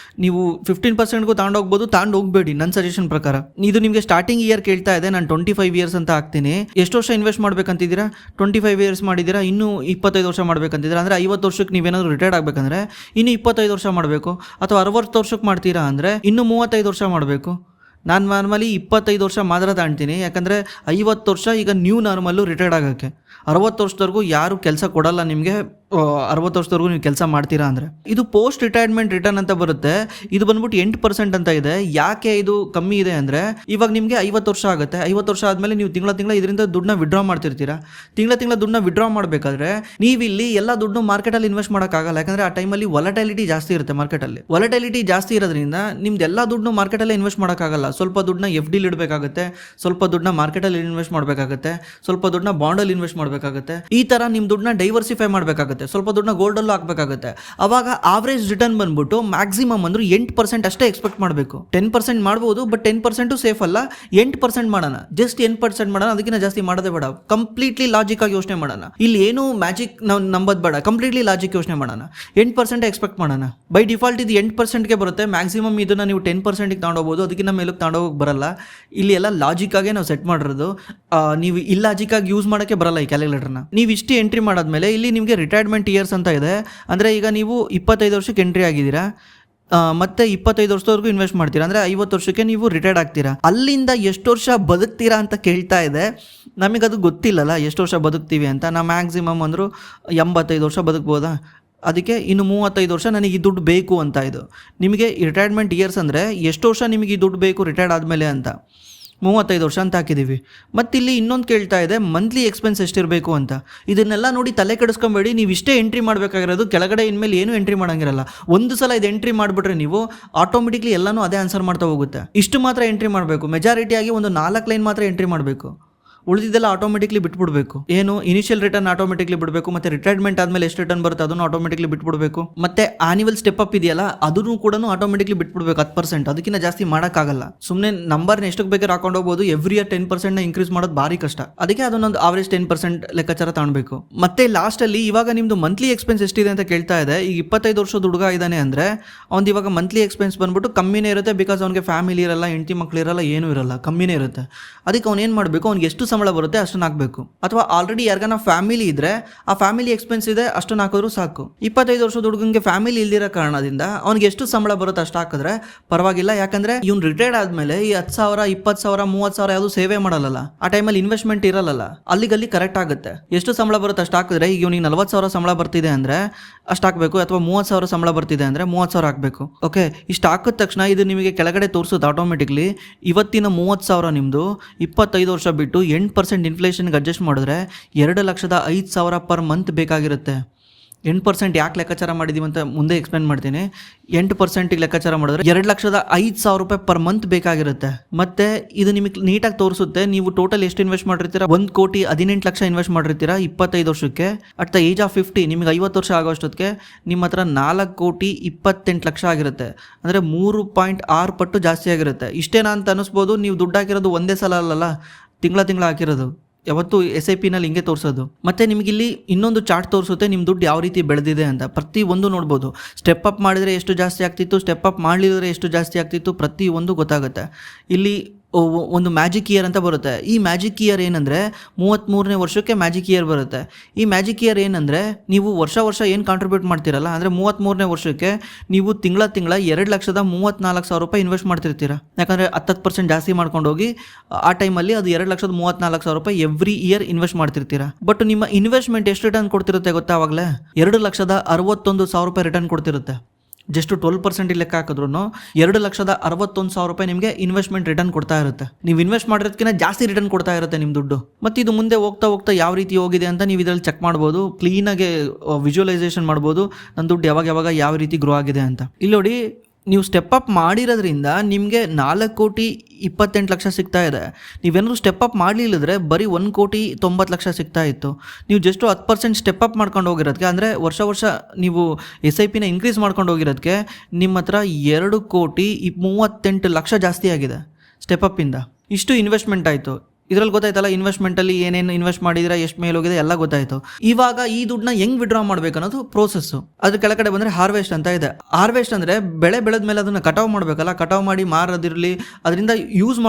ನೀವು 15%ಗೂ ತಗೊಂಡೋಗ್ಬೋದು, ಹೋಗಬೇಡಿ ನನ್ನ ಸಜೆಷನ್ ಪ್ರಕಾರ. ಇದು ನಿಮಗೆ ಸ್ಟಾರ್ಟಿಂಗ್ ಇಯರ್ ಕೇಳ್ತಾ ಇದೆ, ನಾನು 25 ಇಯರ್ಸ್ ಅಂತ ಹಾಕ್ತೀನಿ. ಎಷ್ಟು ವರ್ಷ ಇನ್ವೆಸ್ಟ್ ಮಾಡ್ಬೇಕಂತಿದ್ದೀರಾ? 25 ಇಯರ್ಸ್ ಮಾಡಿದ್ದೀರಾ, ಇನ್ನೂ 25 ವರ್ಷ ಮಾಡ್ಬೇಕಂತಿದ್ದೀರಾ ಅಂದರೆ 50 ವರ್ಷಕ್ಕೆ ನೀವೇನಾದರೂ ರಿಟೈರ್ಡ್ ಆಗಬೇಕಂದ್ರೆ ಇನ್ನೂ 25 ವರ್ಷ ಮಾಡಬೇಕು. ಅಥವಾ 60 ವರ್ಷಕ್ಕೆ ಮಾಡ್ತೀರಾ ಅಂದರೆ ಇನ್ನೂ 35 ವರ್ಷ ಮಾಡಬೇಕು. ನಾನು ನಾರ್ಮಲಿ 25 ವರ್ಷ ಮಾತ್ರ ತಾಣ್ತೀನಿ. ಯಾಕಂದರೆ 50 ವರ್ಷ ಈಗ ನ್ಯೂ ನಾರ್ಮಲ್ಲು ರಿಟೈರ್ಡ್ ಆಗೋಕ್ಕೆ. 60 ವರ್ಷದವರೆಗೂ ಯಾರು ಕೆಲಸ ಕೊಡಲ್ಲ ನಿಮಗೆ. 60 ವರ್ಷದವರೆಗೂ ನೀವು ಕೆಲಸ ಮಾಡ್ತೀರಾ ಅಂದರೆ. ಇದು ಪೋಸ್ಟ್ ರಿಟೈರ್ಮೆಂಟ್ ರಿಟರ್ನ್ ಅಂತ ಬರುತ್ತೆ. ಇದು ಬಂದ್ಬಿಟ್ಟು 8% ಅಂತ ಇದೆ. ಯಾಕೆ ಇದು ಕಮ್ಮಿ ಇದೆ ಅಂದರೆ, ಇವಾಗ ನಿಮಗೆ 50 ವರ್ಷ ಆಗುತ್ತೆ. 50 ವರ್ಷ ಆದಮೇಲೆ ನೀವು ತಿಂಗಳ ಇದರಿಂದ ದುಡ್ಡನ್ನ ವಿಡ್ರಾ ಮಾಡ್ತಿರ್ತೀರಾ. ತಿಂಗಳ ದುಡ್ಡನ್ನ ವಿಡ್ರಾ ಮಾಡಬೇಕಾದ್ರೆ ನೀವಿಲ್ಲಿ ಎಲ್ಲ ದುಡ್ಡು ಮಾರ್ಕೆಟಲ್ಲಿ ಇನ್ವೆಸ್ಟ್ ಮಾಡೋಕ್ಕಾಗಲ್ಲ. ಯಾಕಂದರೆ ಆ ಟೈಮಲ್ಲಿ ವಾಲಟೈಲಿಟಿ ಜಾಸ್ತಿ ಇರುತ್ತೆ. ಮಾರ್ಕೆಟಲ್ಲಿ ವಾಲಟೈಲಿಟಿ ಜಾಸ್ತಿ ಇರೋದ್ರಿಂದ ನಿಮ್ದು ಎಲ್ಲ ದುಡ್ಡು ಮಾರ್ಕೆಟಲ್ಲೇ ಇನ್ವೆಸ್ಟ್ ಮಾಡೋಕ್ಕಾಗಲ್ಲ. ಸ್ವಲ್ಪ ದುಡ್ಡನ್ನ FDಲಿ ಇಡಬೇಕಾಗುತ್ತೆ, ಸ್ವಲ್ಪ ದುಡ್ಡನ್ನ ಮಾರ್ಕೆಟಲ್ಲಿ ಇನ್ವೆಸ್ಟ್ ಮಾಡಬೇಕಾಗುತ್ತೆ, ಸ್ವಲ್ಪ ದುಡ್ಡನ್ನ ಬಾಂಡಲ್ಲಿ ಇನ್ವೆಸ್ಟ್ ಮಾಡಬೇಕಾಗುತ್ತೆ. ಈ ಥರ ನಿಮ್ಮ ದುಡ್ಡನ್ನ ಡೈವರ್ಸಿಫೈ ಮಾಡಬೇಕಾಗುತ್ತೆ. ಹಾಕಬೇಕಾಗುತ್ತೆ, ಸ್ವಲ್ಪ ದುಡ್ಡನ್ನ ಗೋಲ್ಡಲ್ಲೂ ಹಾಕಬೇಕಾಗುತ್ತೆ. ಅವಾಗ ಆವ್ರೇಜ್ ರಿಟರ್ನ್ ಬಂದ್ಬಿಟ್ಟು ಮ್ಯಾಕ್ಸಿಮಮ್ ಅಂದರೂ 8% ಅಷ್ಟೇ ಎಕ್ಸ್ಪೆಕ್ಟ್ ಮಾಡಬೇಕು. 10% ಮಾಡ್ಬೋದು, ಬಟ್ 10% ಸೇಫ್ ಅಲ್ಲ. 8% ಮಾಡೋಣ, ಜಸ್ಟ್ 8% ಮಾಡೋಣ, ಅದಕ್ಕಿಂತ ಜಾಸ್ತಿ ಮಾಡೋದೇ ಬೇಡ. ಕಂಪ್ಲೀಟ್ಲಿ ಲಾಜಿಕ್ ಆಗಿ ಯೋಚನೆ ಮಾಡೋಣ. ಇಲ್ಲಿ ಏನು ಮ್ಯಾಜಿಕ್ ನಾವು ನಂಬೋದು ಬೇಡ, ಕಂಪ್ಲೀಟ್ಲಿ ಲಾಜಿಕ್ ಯೋಚನೆ ಮಾಡೋಣ. 8% ಎಕ್ಸ್ಪೆಕ್ಟ್ ಮಾಡೋಣ. ಬೈ ಡಿಫಾಲ್ಟ್ ಇದು 8%ಗೆ ಬರುತ್ತೆ. ಮ್ಯಾಕ್ಸಿಮಮ್ ಇದನ್ನು ನೀವು 10%ಗೆ ತಗೊಂಡೋಗ್ಬೋದು, ಅದಕ್ಕಿಂತ ಮೇಲಕ್ಕೆ ತಗೊಂಡೋಗಕ್ಕೆ ಬರಲ್ಲ. ಇಲ್ಲಿ ಎಲ್ಲ ಲಾಜಿಕ್ ಆಗೇ ನಾವು ಸೆಟ್ ಮಾಡಿರೋದು. ನೀವು ಇಲ್ಲಾಜಿಕ್ ಆಗಿ ಯೂಸ್ ಮಾಡೋಕ್ಕೆ ಬರಲ್ಲ ಈ ಕ್ಯಾಲ್ಕುಲೇಟರ್ನ. ನೀವು ಇಷ್ಟು ಎಂಟ್ರಿ ಮಾಡಾದ್ಮೇಲೆ ಇಲ್ಲಿ ನಿಮಗೆ ರಿಟೈರ್ಮೆಂಟ್ ಇಯರ್ಸ್ ಅಂತ ಇದೆ. ಅಂದರೆ ಈಗ ನೀವು 25 ವರ್ಷಕ್ಕೆ ಎಂಟ್ರಿ ಆಗಿದ್ದೀರಾ, ಮತ್ತೆ 25 ವರ್ಷದವರೆಗೂ ಇನ್ವೆಸ್ಟ್ ಮಾಡ್ತೀರಾ, ಅಂದರೆ 50 ವರ್ಷಕ್ಕೆ ನೀವು ರಿಟೈರ್ಡ್ ಆಗ್ತೀರಾ. ಅಲ್ಲಿಂದ ಎಷ್ಟು ವರ್ಷ ಬದುಕ್ತೀರಾ ಅಂತ ಕೇಳ್ತಾ ಇದೆ. ನಮಗದು ಗೊತ್ತಿಲ್ಲಲ್ಲ ಎಷ್ಟು ವರ್ಷ ಬದುಕ್ತೀವಿ ಅಂತ. ನಾವು ಮ್ಯಾಕ್ಸಿಮಮ್ ಅಂದರೂ 85 ವರ್ಷ ಬದುಕ್ಬೋದಾ, ಅದಕ್ಕೆ ಇನ್ನು 35 ವರ್ಷ ನನಗೆ ಈ ದುಡ್ಡು ಬೇಕು ಅಂತ. ಇದು ನಿಮಗೆ ರಿಟೈರ್ಮೆಂಟ್ ಇಯರ್ಸ್ ಅಂದರೆ ಎಷ್ಟು ವರ್ಷ ನಿಮಗೆ ಈ ದುಡ್ಡು ಬೇಕು ರಿಟೈರ್ಡ್ ಆದಮೇಲೆ ಅಂತ. 35 ವರ್ಷ ಅಂತ ಹಾಕಿದ್ದೀವಿ. ಮತ್ತು ಇಲ್ಲಿ ಇನ್ನೊಂದು ಕೇಳ್ತಾ ಇದೆ ಮಂತ್ಲಿ ಎಕ್ಸ್ಪೆನ್ಸ್ ಎಷ್ಟಿರಬೇಕು ಅಂತ. ಇದನ್ನೆಲ್ಲ ನೋಡಿ ತಲೆ ಕೆಡಿಸ್ಕೊಂಬೇಡಿ. ನೀವು ಇಷ್ಟೇ ಎಂಟ್ರಿ ಮಾಡಬೇಕಾಗಿರೋದು, ಕೆಳಗಡೆ ಇನ್ಮೇಲೆ ಏನೂ ಎಂಟ್ರಿ ಮಾಡೋಂಗಿರಲ್ಲ. ಒಂದು ಸಲ ಇದು ಎಂಟ್ರಿ ಮಾಡಿಬಿಟ್ರೆ ನೀವು ಆಟೋಮೆಟಿಕ್ಲಿ ಎಲ್ಲನೂ ಅದೇ ಆನ್ಸರ್ ಮಾಡ್ತಾ ಹೋಗುತ್ತೆ. ಇಷ್ಟು ಮಾತ್ರ ಎಂಟ್ರಿ ಮಾಡಬೇಕು. ಮೆಜಾರಿಟಿಯಾಗಿ ಒಂದು 4 ಲೈನ್ ಮಾತ್ರ ಎಂಟ್ರಿ ಮಾಡಬೇಕು. ಉಳಿದಿದ್ದೆಲ್ಲ ಆಟೋಮೆಟಿಕ್ಲಿ ಬಿಟ್ಬಿಡಬೇಕು. ಏನು ಇನಿಷಿಯಲ್ ರಿಟರ್ನ್ ಆಟೋಮೆಟಿಕ್ಲಿ ಬಿಡಬೇಕು, ಮತ್ತು ರಿಟೈರ್ಮೆಂಟ್ ಆದಮೇಲೆ ಎಷ್ಟು ರಿಟರ್ನ್ ಬರುತ್ತೆ ಅದನ್ನು ಆಟೋಮೆಟಿಕ್ಲಿ ಬಿಟ್ಬಿಡಬೇಕು. ಮತ್ತು ಆನ್ಯುವಲ್ ಸ್ಟೆಪ್ ಅಪ್ ಇದೆಯಲ್ಲ ಅದನ್ನು ಕೂಡ ಆಟೋಮೆಟಿಕ್ಲಿ ಬಿಟ್ಬಿಡ್ಬೇಕು 10%. ಅದಕ್ಕಿಂತ ಜಾಸ್ತಿ ಮಾಡೋಕ್ಕಾಗಲ್ಲ. ಸುಮ್ಮನೆ ನಂಬರ್ನ ಎಷ್ಟಕ್ಕೆ ಬೇಕಾದ್ರೆ ಹಾಕೊಂಡು ಹೋಗ್ಬೋದು. ಎವ್ರಿ ಇಯರ್ 10% ಇನ್ಕ್ರೀಸ್ ಮಾಡೋದು ಭಾರಿ ಕಷ್ಟ. ಅದಕ್ಕೆ ಅದನ್ನೊಂದು ಆವರೇಜ್ 10% ಲೆಕ್ಕಾಚಾರ ತಗೊಳ್ಬೇಕು. ಮತ್ತೆ ಲಾಸ್ಟಲ್ಲಿ ಇವಾಗ ನಿಮ್ಮದು ಮಂತ್ಲಿ ಎಕ್ಸ್ಪೆನ್ಸ್ ಎಷ್ಟಿದೆ ಅಂತ ಕೇಳ್ತಾ ಇದೆ. ಈಗ 25 ವರ್ಷದ ಹುಡುಗ ಇದ್ದಾನೆ ಅಂದರೆ ಅವ್ನು ಇವಾಗ ಮಂತ್ಲಿ ಎಕ್ಸ್ಪೆನ್ಸ್ ಬಂದ್ಬಿಟ್ಟು ಕಮ್ಮಿನೇ ಇರುತ್ತೆ. ಬಿಕಾಸ್ ಅವ್ನಿಗೆ ಫ್ಯಾಮಿಲಿ ಇರಲ್ಲ, ಹೆಂಡತಿ ಮಕ್ಳು ಇರಲ್ಲ, ಏನೂ ಇರಲ್ಲ, ಕಮ್ಮಿನೇ ಇರುತ್ತೆ. ಅದಕ್ಕೆ ಅವ್ನು ಏನು ಮಾಡಬೇಕು, ಅವ್ನಿಗೆ ಎಷ್ಟು ಸಂಬಳ ಬರುತ್ತೆ ಅಷ್ಟನ್ನು ಹಾಕಬೇಕು. ಅಥವಾ ಆಲ್ರೆಡಿ ಯಾರಿಗಾನ ಫ್ಯಾಮಿಲಿ ಇದ್ರೆ ಆ ಫ್ಯಾಮಿಲಿ ಎಕ್ಸ್ಪೆನ್ಸ್ ಇದೆ ಅಷ್ಟನ್ನು ಹಾಕಿದ್ರು ಸಾಕು. 25 ವರ್ಷದ ಹುಡುಗಂಗೆ ಫ್ಯಾಮಿಲಿ ಇಲ್ದಿರೋ ಕಾರಣದಿಂದ ಅವ್ನಿಗೆ ಎಷ್ಟು ಸಂಬಳ ಬರುತ್ತೆ ಅಷ್ಟು ಹಾಕಿದ್ರೆ ಪರವಾಗಿಲ್ಲ. ಯಾಕಂದ್ರೆ ಇವ್ನು ರಿಟೈರ್ಡ್ ಆದಮೇಲೆ ಈ 10,000, 20,000, 30,000 ಯಾವುದು ಸೇವೆ ಮಾಡಲ್ಲ. ಆ ಟೈಮಲ್ಲಿ ಇನ್ವೆಸ್ಟ್ಮೆಂಟ್ ಇರಲ್ಲ. ಅಲ್ಲಿಗಲ್ಲಿ ಕರೆಕ್ಟ್ ಆಗುತ್ತೆ. ಎಷ್ಟು ಸಂಬಳ ಬರುತ್ತೆ ಅಷ್ಟು ಹಾಕಿದ್ರೆ, ಈಗ ಇವ್ನಿಗೆ 40,000 ಸಂಬಳ ಬರ್ತಿದೆ ಅಂದರೆ ಅಷ್ಟು ಹಾಕಬೇಕು. ಅಥವಾ 30,000 ಸಂಬಳ ಬರ್ತಿದೆ ಅಂದರೆ 30,000 ಹಾಕಬೇಕು. ಓಕೆ, ಇಷ್ಟು ಹಾಕಿದ ತಕ್ಷಣ ಇದು ನಿಮಗೆ ಕೆಳಗಡೆ ತೋರಿಸುತ್ತೆ ಆಟೋಮೆಟಿಕ್ಲಿ. ಇವತ್ತಿನ 30,000 ನಿಮ್ಮದು 25 ವರ್ಷ ಬಿಟ್ಟು 8% ಇನ್ಫ್ಲೇಷನ್ಗೆ ಅಡ್ಜಸ್ಟ್ ಮಾಡಿದ್ರೆ 2,05,000 ಪರ್ ಮಂತ್ ಬೇಕಾಗಿರುತ್ತೆ. 8% ಯಾಕೆ ಲೆಕ್ಕಾಚಾರ ಮಾಡಿದ್ದೀವಿ ಅಂತ ಮುಂದೆ ಎಕ್ಸ್ಪ್ಲೇನ್ ಮಾಡ್ತೀನಿ. 8% ಲೆಕ್ಕಾಚಾರ ಮಾಡಿದ್ರೆ 2,05,000 ರೂಪಾಯಿ ಪರ್ ಮಂತ್ ಬೇಕಾಗಿರುತ್ತೆ. ಮತ್ತು ಇದು ನಿಮಗೆ ನೀಟಾಗಿ ತೋರಿಸುತ್ತೆ ನೀವು ಟೋಟಲ್ ಎಷ್ಟು ಇನ್ವೆಸ್ಟ್ ಮಾಡಿರ್ತೀರಾ. 1,18,00,000 ಇನ್ವೆಸ್ಟ್ ಮಾಡಿರ್ತೀರಾ 25 ವರ್ಷಕ್ಕೆ. ಅಟ್ ದ ಏಜ್ ಆಫ್ 50 ನಿಮಗೆ 50 ವರ್ಷ ಆಗೋಷ್ಟೊತ್ತಿಗೆ ನಿಮ್ಮ ಹತ್ರ 4,28,00,000 ಆಗಿರುತ್ತೆ. ಅಂದರೆ 3.6 ಪಟ್ಟು ಜಾಸ್ತಿ ಆಗಿರುತ್ತೆ. ಇಷ್ಟೇನಾ ಅಂತ ಅನ್ನಿಸ್ಬೋದು. ನೀವು ದುಡ್ಡು ಹಾಕಿರೋದು ಒಂದೇ ಸಲ ಅಲ್ಲಲ್ಲ, ತಿಂಗಳ ಹಾಕಿರೋದು. ಯಾವತ್ತು SIP-ನಲ್ಲಿ ಹಿಂಗೆ ತೋರಿಸೋದು. ಮತ್ತು ನಿಮಗಿಲ್ಲಿ ಇನ್ನೊಂದು ಚಾರ್ಟ್ ತೋರಿಸುತ್ತೆ ನಿಮ್ಮ ದುಡ್ಡು ಯಾವ ರೀತಿ ಬೆಳೆದಿದೆ ಅಂತ. ಪ್ರತಿ ಒಂದು ನೋಡ್ಬೋದು. ಸ್ಟೆಪ್ ಅಪ್ ಮಾಡಿದರೆ ಎಷ್ಟು ಜಾಸ್ತಿ ಆಗ್ತಿತ್ತು, ಸ್ಟೆಪ್ ಅಪ್ ಮಾಡಲಿದ್ರೆ ಎಷ್ಟು ಜಾಸ್ತಿ ಆಗ್ತಿತ್ತು, ಪ್ರತಿ ಒಂದು ಗೊತ್ತಾಗುತ್ತೆ. ಇಲ್ಲಿ ಒಂದು ಮ್ಯಾಜಿಕ್ ಇಯರ್ ಅಂತ ಬರುತ್ತೆ. ಈ ಮ್ಯಾಜಿಕ್ ಇಯರ್ ಏನಂದರೆ 33ನೇ ವರ್ಷಕ್ಕೆ ಮ್ಯಾಜಿಕ್ ಇಯರ್ ಬರುತ್ತೆ. ಈ ಮ್ಯಾಜಿಕ್ ಇಯರ್ ಏನಂದರೆ ನೀವು ವರ್ಷ ಏನು ಕಾಂಟ್ರಿಬ್ಯೂಟ್ ಮಾಡ್ತೀರಲ್ಲ, ಅಂದರೆ 33ನೇ ವರ್ಷಕ್ಕೆ ನೀವು ತಿಂಗಳ 2,34,000 ರೂಪಾಯಿ ಇನ್ವೆಸ್ಟ್ ಮಾಡ್ತಿರ್ತೀರ. ಯಾಕಂದರೆ 10% ಜಾಸ್ತಿ ಮಾಡ್ಕೊಂಡು ಹೋಗಿ ಆ ಟೈಮಲ್ಲಿ ಅದು 2,34,000 ರೂಪಾಯಿ ಎವ್ರಿ ಇಯರ್ ಇನ್ವೆಸ್ಟ್ ಮಾಡ್ತಿರ್ತೀರ. ಬಟ್ ನಿಮ್ಮ ಇನ್ವೆಸ್ಟ್ಮೆಂಟ್ ಎಷ್ಟು ರಿಟರ್ನ್ ಕೊಡ್ತಿರುತ್ತೆ ಗೊತ್ತಾ? ಆವಾಗಲೇ 2,61,000 ರೂಪಾಯಿ ರಿಟರ್ನ್ ಕೊಡ್ತಿರುತ್ತೆ. ಜಸ್ಟ್ 12% ಲೆಕ್ಕ ಹಾಕಿದ್ರು 2,61,000 ರೂಪಾಯಿ ನಿಮಗೆ ಇನ್ವೆಸ್ಟ್ಮೆಂಟ್ ರಿಟರ್ನ್ ಕೊಡ್ತಾ ಇರುತ್ತೆ. ನೀವು ಇನ್ವೆಸ್ಟ್ ಮಾಡಿರೋದಕ್ಕಿಂತ ಜಾಸ್ತಿ ರಿಟರ್ನ್ ಕೊಡ್ತಾ ಇರುತ್ತೆ ನಿಮ್ಮ ದುಡ್ಡು. ಮತ್ತು ಇದು ಮುಂದೆ ಹೋಗ್ತಾ ಯಾವ ರೀತಿ ಹೋಗಿದೆ ಅಂತ ನೀವು ಇದರಲ್ಲಿ ಚೆಕ್ ಮಾಡ್ಬೋದು. ಕ್ಲೀನಾಗಿ ವಿಜುವಲೈಸೇಷನ್ ಮಾಡ್ಬೋದು ನನ್ನ ದುಡ್ಡು ಯಾವಾಗ ಯಾವ ರೀತಿ ಗ್ರೋ ಆಗಿದೆ ಅಂತ. ಇಲ್ಲಿ ನೋಡಿ, ನೀವು ಸ್ಟೆಪ್ ಅಪ್ ಮಾಡಿರೋದ್ರಿಂದ ನಿಮಗೆ 4,28,00,000 ಸಿಗ್ತಾ ಇದೆ. ನೀವೇನಾದ್ರು ಸ್ಟೆಪ್ ಅಪ್ ಮಾಡಲಿಲ್ಲದ್ರೆ ಬರೀ 1,90,00,000 ಸಿಗ್ತಾ ಇತ್ತು. ನೀವು ಜಸ್ಟ್ 10% ಸ್ಟೆಪ್ ಅಪ್ ಮಾಡ್ಕೊಂಡು ಹೋಗಿರೋದಕ್ಕೆ, ಅಂದರೆ ವರ್ಷ ನೀವು SIP-ನ ಇನ್ಕ್ರೀಸ್ ಮಾಡ್ಕೊಂಡು ಹೋಗಿರೋದಕ್ಕೆ ನಿಮ್ಮ ಹತ್ರ 2,38,00,000 ಜಾಸ್ತಿ ಆಗಿದೆ ಸ್ಟೆಪ್ ಅಪ್ಪಿಂದ. ಇಷ್ಟು ಇನ್ವೆಸ್ಟ್ಮೆಂಟ್ ಆಯಿತು. ಇದರಲ್ಲಿ ಗೊತ್ತಾಯ್ತಲ್ಲ ಇನ್ವೆಸ್ಟ್ಮೆಂಟಲ್ಲಿ ಏನೇನು ಇನ್ವೆಸ್ಟ್ ಮಾಡಿದ್ರೆ ಎಷ್ಟು ಮೇಲೆ ಹೋಗಿದೆ ಎಲ್ಲ ಗೊತ್ತಾಯಿತು. ಇವಾಗ ಈ ದುಡ್ಡನ್ನ ಹೆಂಗೆ ವಿಡ್ರಾ ಮಾಡಬೇಕು ಅನ್ನೋದು ಪ್ರೋಸೆಸ್ಸು. ಅದ್ರ ಕೆಳಗಡೆ ಬಂದರೆ ಹಾರ್ವೆಸ್ಟ್ ಅಂತ ಇದೆ. ಹಾರ್ವೆಸ್ಟ್ ಅಂದರೆ ಬೆಳೆ ಬೆಳೆದ ಮೇಲೆ ಅದನ್ನು ಕಟಾವು ಮಾಡಬೇಕಲ್ಲ, ಕಟಾವು ಮಾಡಿ ಮಾರೋದಿರಲಿ, ಅದರಿಂದ ಯೂಸ್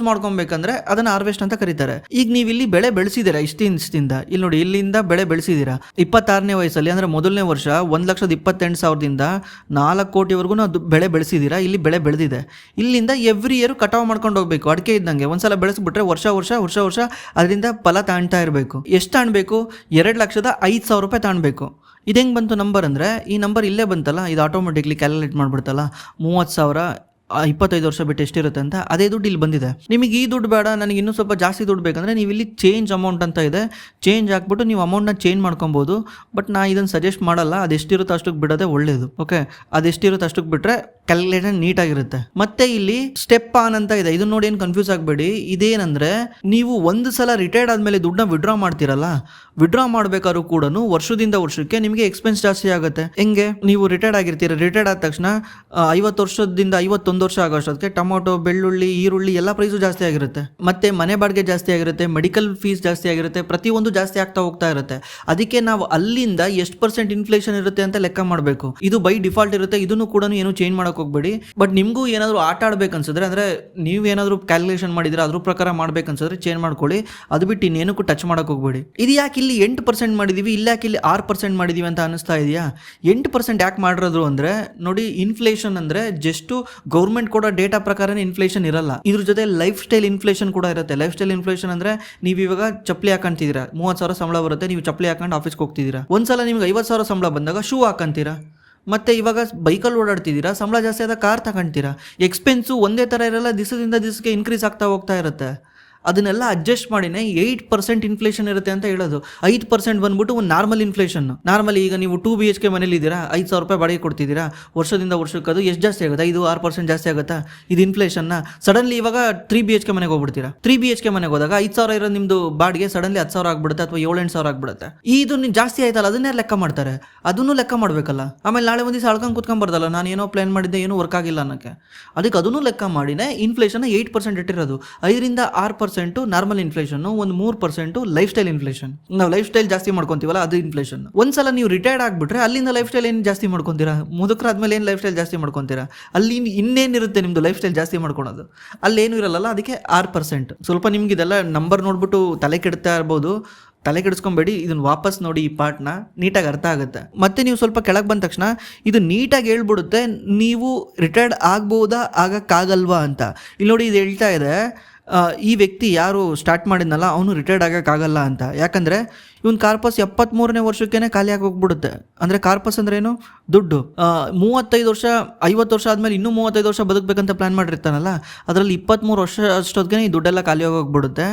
ಮಾಡ್ಕೊಬೇಕಂದ್ರೆ ಅದನ್ನು ಹಾರ್ವೆಸ್ಟ್ ಅಂತ ಕರೀತಾರೆ. ಈಗ ನೀವು ಇಲ್ಲಿ ಬೆಳೆ ಬೆಳೆಸಿದ್ದೀರಾ ಇಷ್ಟಿಂದ, ಇಲ್ಲಿ ನೋಡಿ ಇಲ್ಲಿಂದ ಬೆಳೆ ಬೆಳೆಸಿದ್ದೀರಾ 26ನೇ ವಯಸ್ಸಲ್ಲಿ, ಅಂದರೆ ಮೊದಲನೇ ವರ್ಷ 1,28,000ದಿಂದ 4 ಕೋಟಿವರೆಗೂ ಅದು ಬೆಳೆ ಬೆಳೆಸಿದ್ದೀರಾ. ಇಲ್ಲಿ ಬೆಳೆ ಬೆಳೆದಿದೆ. ಇಲ್ಲಿಂದ ಎವ್ರಿ ಇಯರ್ ಕಟಾವು ಮಾಡ್ಕೊಂಡು ಹೋಗ್ಬೇಕು. ಅಡಿಕೆ ಇದ್ದಂಗೆ ಒಂದ್ಸಲ ಬೆಳೆಸ್ಬಿಟ್ರೆ ವರ್ಷ ಅದರಿಂದ ಫಲ ತಾಣ್ತಾ ಇರಬೇಕು. ಎಷ್ಟು ತಾಣಬೇಕು? 2,05,000 ರೂಪಾಯಿ ತಾಣಬೇಕು. ಇದು ಹೆಂಗೆ ಬಂತು ನಂಬರ್ ಅಂದರೆ, ಈ ನಂಬರ್ ಇಲ್ಲೇ ಬಂತಲ್ಲ, ಇದು ಆಟೋಮೆಟಿಕ್ಲಿ ಕ್ಯಾಲ್ಕುಲೇಟ್ ಮಾಡಿಬಿಡ್ತಲ್ಲ. 30,000 25 ವರ್ಷ ಬಿಟ್ಟು ಎಷ್ಟಿರುತ್ತೆ ಅಂತ, ಅದೇ ದುಡ್ಡು ಇಲ್ಲಿ ಬಂದಿದೆ. ನಿಮಗೆ ಈ ದುಡ್ಡು ಬೇಡ, ನನಗೆ ಇನ್ನೂ ಸ್ವಲ್ಪ ಜಾಸ್ತಿ ದುಡ್ಡು ಬೇಕಂದರೆ ನೀವು ಇಲ್ಲಿ ಚೇಂಜ್ ಅಮೌಂಟ್ ಅಂತ ಇದೆ, ಚೇಂಜ್ ಹಾಕ್ಬಿಟ್ಟು ನೀವು ಅಮೌಂಟ್ನ ಚೇಂಜ್ ಮಾಡ್ಕೊಬೋದು. ಬಟ್ ನಾ ಇದನ್ನು ಸಜೆಸ್ಟ್ ಮಾಡಲ್ಲ, ಅದೆಷ್ಟಿರುತ್ತೋ ಅಷ್ಟಕ್ಕೆ ಬಿಡೋದೇ ಒಳ್ಳೇದು. ಓಕೆ, ಅದೆಷ್ಟಿರುತ್ತೋ ಅಷ್ಟಕ್ಕೆ ಬಿಟ್ಟರೆ ಕ್ಯಾಲ್ಕುಲೇಷನ್ ನೀಟಾಗಿರುತ್ತೆ. ಮತ್ತೆ ಇಲ್ಲಿ ಸ್ಟೆಪ್ ಆನ್ ಅಂತ ಇದೆ, ಇದನ್ನ ನೋಡಿ ಏನು ಕನ್ಫ್ಯೂಸ್ ಆಗಬೇಡಿ. ಇದೇನಂದ್ರೆ ನೀವು ಒಂದು ಸಲ ರಿಟೈರ್ಡ್ ಆದಮೇಲೆ ದುಡ್ಡನ್ನ ವಿಡ್ರಾ ಮಾಡ್ತೀರಲ್ಲ, ವಿಡ್ರಾ ಮಾಡಬೇಕಾದ್ರೂ ಕೂಡ ವರ್ಷದಿಂದ ವರ್ಷಕ್ಕೆ ನಿಮಗೆ ಎಕ್ಸ್ಪೆನ್ಸ್ ಜಾಸ್ತಿ ಆಗುತ್ತೆ. ಹೆಂಗೆ, ನೀವು ರಿಟೈರ್ಡ್ ಆಗಿರ್ತೀರ, ರಿಟೈರ್ಡ್ ಆದ ತಕ್ಷಣ 50 ವರ್ಷದಿಂದ 51 ವರ್ಷ ಆಗೋಷ್ಟೊತ್ತಿಗೆ ಟೊಮೊಟೊ, ಬೆಳ್ಳುಳ್ಳಿ, ಈರುಳ್ಳಿ ಎಲ್ಲ ಪ್ರೈಸು ಜಾಸ್ತಿ ಆಗಿರುತ್ತೆ. ಮತ್ತೆ ಮನೆ ಬಾಡಿಗೆ ಜಾಸ್ತಿ ಆಗಿರುತ್ತೆ, ಮೆಡಿಕಲ್ ಫೀಸ್ ಜಾಸ್ತಿ ಆಗಿರುತ್ತೆ, ಪ್ರತಿಯೊಂದು ಜಾಸ್ತಿ ಆಗ್ತಾ ಹೋಗ್ತಾ ಇರುತ್ತೆ. ಅದಕ್ಕೆ ನಾವು ಅಲ್ಲಿಂದ ಎಷ್ಟು % ಇನ್ಫ್ಲೇಷನ್ ಇರುತ್ತೆ ಅಂತ ಲೆಕ್ಕ ಮಾಡಬೇಕು. ಇದು ಬೈ ಡಿಫಾಲ್ಟ್ ಇರುತ್ತೆ, ಇದನ್ನು ಕೂಡ ಏನು ಚೇಂಜ್ ಮಾಡಕ್ ಹೋಗ್ಬೇಡಿ. ಬಟ್ ನಿಮಗೂ ಏನಾದರೂ ಆಟ ಆಡ್ಬೇಕನ್ಸಿದ್ರೆ, ಅಂದರೆ ನೀವೇನಾದರೂ ಕ್ಯಾಲ್ಕುಲೇಷನ್ ಮಾಡಿದ್ರೆ ಅದ್ರ ಪ್ರಕಾರ ಮಾಡ್ಬೇಕನ್ಸಿದ್ರೆ ಚೇಂಜ್ ಮಾಡ್ಕೊಳ್ಳಿ. ಅದು ಬಿಟ್ಟು ಇನ್ನೇನಕ್ಕೂ ಟಚ್ ಮಾಡಕ್ ಹೋಗ್ಬೇಡಿ. ಇದು ಯಾಕೆ ಇಲ್ಲಿ 8% ಮಾಡಿದೀವಿ, ಇಲ್ಲ ಯಾಕೆ ಇಲ್ಲಿ 6% ಮಾಡಿದೀವಿ ಅಂತ ಅನಿಸ್ತಾ ಇದೆಯಾ? 8% ಯಾಕೆ ಮಾಡಿರೋದು ಅಂದರೆ ನೋಡಿ, ಇನ್ಫ್ಲೇಷನ್ ಅಂದರೆ ಜಸ್ಟ್ ಗೌರ್ಮೆಂಟ್ ಕೊಡೋ ಡೇಟಾ ಪ್ರಕಾರನೇ ಇನ್ಫ್ಲೇಷನ್ ಇರಲ್ಲ, ಇದ್ರ ಜೊತೆ ಲೈಫ್ ಸ್ಟೈಲ್ ಇನ್ಫ್ಲೇಷನ್ ಕೂಡ ಇರುತ್ತೆ. ಲೈಫ್ ಸ್ಟೈಲ್ ಇನ್ಫ್ಲೇಷನ್ ಅಂದರೆ ನೀವು ಇವಾಗ ಚಪ್ಪಲಿ ಹಾಕೊಂತೀರಾ, 30,000 ಸಂಬಳ ಬರುತ್ತೆ, ನೀವು ಚಪ್ಪಲಿ ಹಾಕೊಂಡು ಆಫೀಸ್ಗೆ ಹೋಗ್ತಿದ್ದೀರಾ. ಒಂದ್ಸಲ ನಿಮ್ಗೆ 50,000 ಸಂಬಳ ಬಂದಾಗ ಶೂ ಹಾಕೊಂತೀರಾ. ಮತ್ತೆ ಇವಾಗ ಬೈಕಲ್ಲಿ ಓಡಾಡ್ತಿದ್ದೀರಾ, ಸಂಬಳ ಜಾಸ್ತಿ ಆದ ಕಾರ್ ತಗೊಂತೀರಾ. ಎಕ್ಸ್ಪೆನ್ಸು ಒಂದೇ ಥರ ಇರಲ್ಲ, ದಿವಸದಿಂದ ದಿವಸಕ್ಕೆ ಇನ್ಕ್ರೀಸ್ ಆಗ್ತಾ ಹೋಗ್ತಾ ಇರುತ್ತೆ. ಅದನ್ನೆಲ್ಲ ಅಡ್ಜಸ್ಟ್ ಮಾಡಿನೇ 8% ಇನ್ಫ್ಲೇಷನ್ ಇರುತ್ತೆ ಅಂತ ಹೇಳೋದು. 5% ಬಂದ್ಬಿಟ್ಟು ಒಂದು ನಾರ್ಮಲ್ ಇನ್ಫ್ಲೇಷನ್. ನಾರ್ಮಲಿ ಈಗ ನೀವು 2 BHK ಮನೇಲಿ ಇದ್ದೀರಾ, 5,000 ರೂಪಾಯಿ ಬಾಡಿಗೆ ಕೊಡ್ತಿದ್ದೀರಾ, ವರ್ಷದಿಂದ ವರ್ಷಕ್ಕೆ ಅದು ಎಷ್ಟು ಜಾಸ್ತಿ ಆಗುತ್ತೆ? 5-6% ಜಾಸ್ತಿ ಆಗುತ್ತಾ? ಇದು ಇನ್ಫ್ಲೇಷನ್ನ. ಸಡನ್ಲಿ ಇವಾಗ 3 BHK ಮನೆಗೆ ಹೋಗ್ಬಿಡ್ತೀರಾ, 3 BHK ಮನೆಗೆ ಹೋದಾಗ 5,000 ಇರೋ ನಿಮ್ಮದು ಬಾಡಿಗೆ ಸಡನ್ಲಿ 10,000 ಆಗ್ಬಿಡುತ್ತೆ, ಅಥವಾ 7-8 ಸಾವಿರ ಆಗ್ಬಿಡುತ್ತೆ. ಇದು ಜಾಸ್ತಿ ಆಯ್ತಲ್ಲ, ಅದನ್ನೇ ಲೆಕ್ಕ ಮಾಡ್ತಾರೆ, ಅದನ್ನು ಲೆಕ್ಕ ಮಾಡಬೇಕಲ್ಲ. ಆಮೇಲೆ ನಾಳೆ ಒಂದು ದಿವಸ ಅಳ್ಕೊಂಡು ಕುತ್ಕೊಂಡ್ಬಾರ್ದಲ್ಲ, ನಾನು ಏನೋ ಪ್ಲಾನ್ ಮಾಡಿದ್ದೆ, ಏನೂ ವರ್ಕ್ ಆಗಿಲ್ಲ ಅನ್ನೋಕ್ಕೆ. ಅದಕ್ಕೆ ಅದನ್ನು ಲೆಕ್ಕ ಮಾಡಿನೇ ಇನ್ಫ್ಲೇಷನ್ 8% ಇಟ್ಟಿರೋದು. 5-6% ನಾರ್ಮಲ್ ಇನ್ಫ್ಲೇಷನ್, ಒಂದು 3% ಲೈಫ್ ಸ್ಟೈಲ್ ಇನ್ಫ್ಲೇಷನ್. ನಾವು ಲೈಫ್ ಸ್ಟೈಲ್ ಜಾಸ್ತಿ ಮಾಡ್ಕೊಂತೀವಲ್ಲ, ಅದು ಇನ್ಫ್ಲೇಷನ್. ಒಂದ್ಸಲ ನೀವು ರಿಟೈರ್ಡ್ ಆಗ್ಬಿಟ್ರೆ ಅಲ್ಲಿಂದ ಲೈಫ್ ಸ್ಟೈಲ್ ಏನು ಜಾಸ್ತಿ ಮಾಡ್ಕೊಂತೀರಾ? ಮುದುಕರಾದ್ಮೇಲೆ ಏನು ಲೈಫ್ ಸ್ಟೈಲ್ ಜಾಸ್ತಿ ಮಾಡ್ಕೊಂತೀರಾ? ಅಲ್ಲಿ ಇನ್ನೇನಿರುತ್ತೆ ನಿಮ್ದು ಲೈಫ್ ಸ್ಟೈಲ್ ಜಾಸ್ತಿ ಮಾಡ್ಕೊಳೋದು? ಅಲ್ಲೇನು ಇರಲ್ಲ, ಅದಕ್ಕೆ 6%. ಸ್ವಲ್ಪ ನಿಮ್ಗೆ ಇದೆಲ್ಲ ನಂಬರ್ ನೋಡ್ಬಿಟ್ಟು ತಲೆ ಕೆಡ್ತಾ ಇರ್ಬೋದು, ತಲೆ ಕೆಡಿಸ್ಕೊಂಬೇಡಿ, ಇದನ್ನು ವಾಪಸ್ ನೋಡಿ, ಈ ಪಾರ್ಟ್ನ ನೀಟಾಗಿ ಅರ್ಥ ಆಗುತ್ತೆ. ಮತ್ತೆ ನೀವು ಸ್ವಲ್ಪ ಕೆಳಗೆ ಬಂದ ತಕ್ಷಣ ಇದು ನೀಟಾಗಿ ಹೇಳ್ಬಿಡುತ್ತೆ, ನೀವು ರಿಟೈರ್ಡ್ ಆಗ್ಬೋದಾ ಆಗಕ್ಕಾಗಲ್ವಾ ಅಂತ. ಇಲ್ಲಿ ನೋಡಿ, ಇದು ಹೇಳ್ತಾ ಇದೆ, ಈ ವ್ಯಕ್ತಿ ಯಾರು ಸ್ಟಾರ್ಟ್ ಮಾಡಿದ್ನಲ್ಲ ಅವನು ರಿಟೈರ್ಡ್ ಆಗೋಕ್ಕಾಗಲ್ಲ ಅಂತ. ಯಾಕಂದರೆ ಇವನ್ ಕಾರ್ಪಸ್ 73ನೇ ವರ್ಷಕ್ಕೇ ಖಾಲಿ ಆಗಿ ಹೋಗ್ಬಿಡುತ್ತೆ. ಅಂದರೆ ಕಾರ್ಪಸ್ ಅಂದ್ರೆ ಏನು? ದುಡ್ಡು. 35 ವರ್ಷ 50 ವರ್ಷ ಆದಮೇಲೆ ಇನ್ನೂ 35 ವರ್ಷ ಬದುಕಬೇಕಂತ ಪ್ಲಾನ್ ಮಾಡಿರ್ತಾನಲ್ಲ, ಅದರಲ್ಲಿ 23 ವರ್ಷ ಅಷ್ಟೊತ್ತಿಗೆ ಈ ದುಡ್ಡೆಲ್ಲ ಖಾಲಿ ಹೋಗ್ಬಿಡುತ್ತೆ.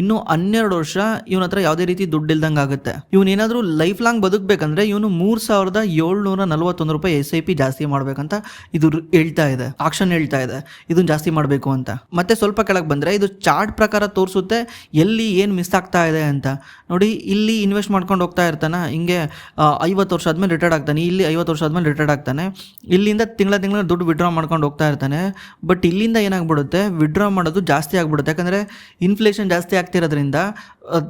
ಇನ್ನು 12 ವರ್ಷ ಇವನ ಹತ್ರ ಯಾವುದೇ ರೀತಿ ದುಡ್ಡು ಇಲ್ದಂಗೆ ಆಗುತ್ತೆ. ಇವನೇನಾದರೂ ಲೈಫ್ ಲಾಂಗ್ ಬದುಕಬೇಕಂದ್ರೆ ಇವನು 3,741 ರೂಪಾಯಿ SIP ಜಾಸ್ತಿ ಮಾಡಬೇಕಂತ ಇದು ಹೇಳ್ತಾ ಇದೆ, ಆಕ್ಷನ್ ಹೇಳ್ತಾ ಇದೆ, ಇದನ್ನು ಜಾಸ್ತಿ ಮಾಡಬೇಕು ಅಂತ. ಮತ್ತೆ ಸ್ವಲ್ಪ ಕೆಳಗೆ ಬಂದರೆ ಇದು ಚಾರ್ಟ್ ಪ್ರಕಾರ ತೋರಿಸುತ್ತೆ ಎಲ್ಲಿ ಏನು ಮಿಸ್ ಆಗ್ತಾ ಇದೆ ಅಂತ. ನೋಡಿ, ಇಲ್ಲಿ ಇನ್ವೆಸ್ಟ್ ಮಾಡ್ಕೊಂಡು ಹೋಗ್ತಾ ಇರ್ತಾನೆ, ಹಿಂಗೆ 50 ವರ್ಷ ಆದಮೇಲೆ ರಿಟೈರ್ಡ್ ಆಗ್ತಾನೆ, ಇಲ್ಲಿ 50 ವರ್ಷ ಆದಮೇಲೆ ರಿಟೈರ್ಡ್ ಆಗ್ತಾನೆ, ಇಲ್ಲಿಂದ ತಿಂಗಳ ದುಡ್ಡು ವಿಡ್ರಾ ಮಾಡ್ಕೊಂಡು ಹೋಗ್ತಾ ಇರ್ತಾನೆ. ಬಟ್ ಇಲ್ಲಿಂದ ಏನಾಗ್ಬಿಡುತ್ತೆ, ವಿಡ್ರಾ ಮಾಡೋದು ಜಾಸ್ತಿ ಆಗ್ಬಿಡುತ್ತೆ. ಯಾಕಂದರೆ ಇನ್ಫ್ಲೇಷನ್ ಜಾಸ್ತಿ ಆಗ್ತಿರೋದ್ರಿಂದ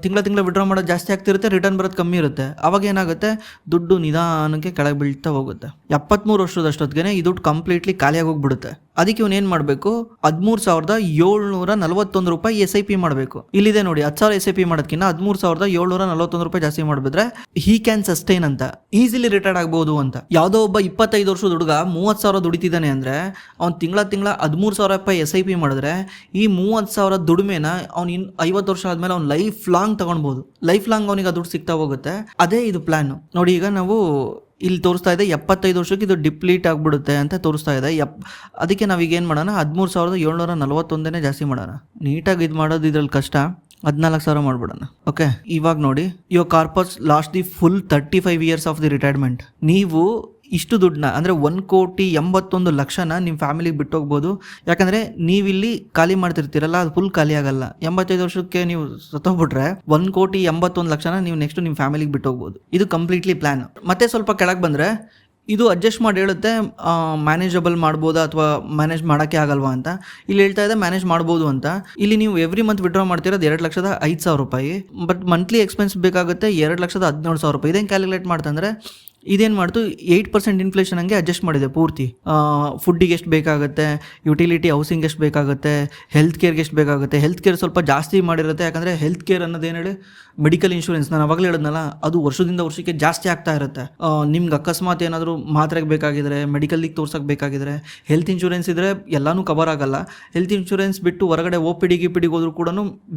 ತಿಂಗಳ ವಿಡ್ರಾ ಮಾಡೋದು ಜಾಸ್ತಿ ಆಗ್ತಿರುತ್ತೆ, ರಿಟರ್ನ್ ಬರೋದು ಕಮ್ಮಿ ಇರುತ್ತೆ. ಅವಾಗ ಏನಾಗುತ್ತೆ, ದುಡ್ಡು ನಿಧಾನಕ್ಕೆ ಕೆಳಗೆ ಬೀಳ್ತಾ ಹೋಗುತ್ತೆ. 73 ವರ್ಷದಷ್ಟೊತ್ತಿಗೆ ಈ ದುಡ್ಡು ಕಂಪ್ಲೀಟ್ಲಿ ಖಾಲಿಯಾಗಿ ಹೋಗ್ಬಿಡುತ್ತೆ. ಅದಕ್ಕೆ ಇವನು ಏನು ಮಾಡಬೇಕು, 13,741 ರೂಪಾಯಿ SIP ಮಾಡಬೇಕು. ಇಲ್ಲಿದೆ ನೋಡಿ, 10,000 SIP ಮಾಡೋದಕ್ಕಿಂತ 13,741 ರೂಪಾಯಿ ಜಾಸ್ತಿ ಮಾಡಿಬಿಟ್ರೆ ಹಿ ಕ್ಯಾನ್ ಸಸ್ಟೈನ್ ಅಂತ, ಈಸಿಲಿ ರಿಟೈರ್ಡ್ ಆಗ್ಬೋದು ಅಂತ. ಯಾವುದೋ ಒಬ್ಬ 25 ವರ್ಷದ ಹುಡುಗ 30,000 ದುಡಿತಿದ್ದಾನೆ ಅಂದರೆ ಅವ್ನು ತಿಂಗಳ 13,000 ರೂಪಾಯಿ SIP ಮಾಡಿದ್ರೆ ಈ 30,000 ದುಡಿಮೆನ ಅವ್ನು 50 ವರ್ಷ ಆದಮೇಲೆ ಅವ್ನು ಲೈಫ್ ಲಾಂಗ್ ತಗೊಳ್ಬೋದು. ಲೈಫ್ ಲಾಂಗ್ ಅವನಿಗೆ ಆ ದುಡ್ಡು ಸಿಗ್ತಾ ಹೋಗುತ್ತೆ. ಅದೇ ಇದು ಪ್ಲಾನ್. ನೋಡಿ, ಈಗ ನಾವು ಇಲ್ಲಿ ತೋರಿಸ್ತಾ ಇದೆ 75 ವರ್ಷಕ್ಕೆ ಇದು ಡಿಪ್ಲೀಟ್ ಆಗಿಬಿಡುತ್ತೆ ಅಂತ ತೋರಿಸ್ತಾ ಇದೆ. ಅದಕ್ಕೆ ನಾವೀಗ ಏನು ಮಾಡೋಣ, 13,741 ಜಾಸ್ತಿ ಮಾಡೋಣ. ನೀಟಾಗಿ ಇದು ಮಾಡೋದು ಇದ್ರಲ್ಲಿ ಕಷ್ಟ, 14,000 ಮಾಡ್ಬಿಡೋಣ. ಓಕೆ, ಇವಾಗ ನೋಡಿ, your corpus last the full 35 years of the retirement. ನೀವು ಇಷ್ಟು ದುಡ್ಡನ್ನ ಅಂದರೆ 1,81,00,000 ನಿಮ್ಮ ಫ್ಯಾಮಿಲಿಗೆ ಬಿಟ್ಟೋಗ್ಬೋದು. ಯಾಕಂದರೆ ನೀವಿಲ್ಲಿ ಖಾಲಿ ಮಾಡ್ತಿರ್ತೀರಲ್ಲ, ಅದು ಫುಲ್ ಖಾಲಿ ಆಗಲ್ಲ. 85 ವರ್ಷಕ್ಕೆ ನೀವು ಸತ್ತೋಗ್ಬಿಟ್ರೆ 1,81,00,000 ನೀವು ನೆಕ್ಸ್ಟ್ ನಿಮ್ಮ ಫ್ಯಾಮಿಲಿಗೆ ಬಿಟ್ಟೋಗ್ಬೋದು. ಇದು ಕಂಪ್ಲೀಟ್ಲಿ ಪ್ಲ್ಯಾನ್. ಮತ್ತೆ ಸ್ವಲ್ಪ ಕೆಳಗೆ ಬಂದರೆ ಇದು ಅಡ್ಜಸ್ಟ್ ಮಾಡಿ ಹೇಳುತ್ತೆ ಮ್ಯಾನೇಜಬಲ್ ಮಾಡ್ಬೋದಾ ಅಥವಾ ಮ್ಯಾನೇಜ್ ಮಾಡೋಕ್ಕೆ ಆಗಲ್ವಾ ಅಂತ. ಇಲ್ಲಿ ಹೇಳ್ತಾ ಇದೆ ಮ್ಯಾನೇಜ್ ಮಾಡ್ಬೋದು ಅಂತ. ಇಲ್ಲಿ ನೀವು ಎವ್ರಿ ಮಂತ್ ವಿಡ್ರಾ ಮಾಡ್ತಿರೋದು 2,05,000 ರೂಪಾಯಿ. ಬಟ್ ಮಂತ್ಲಿ ಎಕ್ಸ್ಪೆನ್ಸ್ ಬೇಕಾಗುತ್ತೆ 2,17,000 ರೂಪಾಯಿ. ಇದೇನು ಕ್ಯಾಲ್ಕುಲೇಟ್ ಮಾಡ್ತಂದರೆ ಇದೇನು ಮಾಡ್ತು, 8% ಇನ್ಫ್ಲೇಷನ್ ಹಂಗೆ ಅಡ್ಜಸ್ಟ್ ಮಾಡಿದೆ ಪೂರ್ತಿ. ಫುಡ್ಡಿಗೆ ಎಷ್ಟು ಬೇಕಾಗುತ್ತೆ, ಯುಟಿಲಿಟಿ ಹೌಸಿಂಗ್ ಎಷ್ಟು ಬೇಕಾಗುತ್ತೆ, ಹೆಲ್ತ್ ಕೇರ್ಗೆ ಎಷ್ಟು ಬೇಕಾಗುತ್ತೆ. ಹೆಲ್ತ್ ಕೇರ್ ಸ್ವಲ್ಪ ಜಾಸ್ತಿ ಮಾಡಿರುತ್ತೆ, ಯಾಕಂದರೆ ಹೆಲ್ತ್ ಕೇರ್ ಅನ್ನೋದೇನು ಹೇಳಿ ಮೆಡಿಕಲ್ ಇನ್ಶೂರೆನ್ಸ್, ನಾನು ಅವಾಗಲೇ ಹೇಳಿದ್ನಲ್ಲ, ಅದು ವರ್ಷದಿಂದ ವರ್ಷಕ್ಕೆ ಜಾಸ್ತಿ ಆಗ್ತಾ ಇರುತ್ತೆ. ನಿಮ್ಗೆ ಅಕಸ್ಮಾತ್ ಏನಾದರೂ ಮಾತ್ರೆಗೆ ಬೇಕಾಗಿದ್ರೆ, ಮೆಡಿಕಲ್ಲಿಗೆ ತೋರ್ಸೋಕ್ಕೆ ಬೇಕಾಗಿದ್ರೆ, ಹೆಲ್ತ್ ಇನ್ಶೂರೆನ್ಸ್ ಇದ್ದರೆ ಎಲ್ಲನೂ ಕವರ್ ಆಗಲ್ಲ. ಹೆಲ್ತ್ ಇನ್ಶೂರೆನ್ಸ್ ಬಿಟ್ಟು ಹೊರಗಡೆ OPD ಹೋದ್ರೂ ಕೂಡ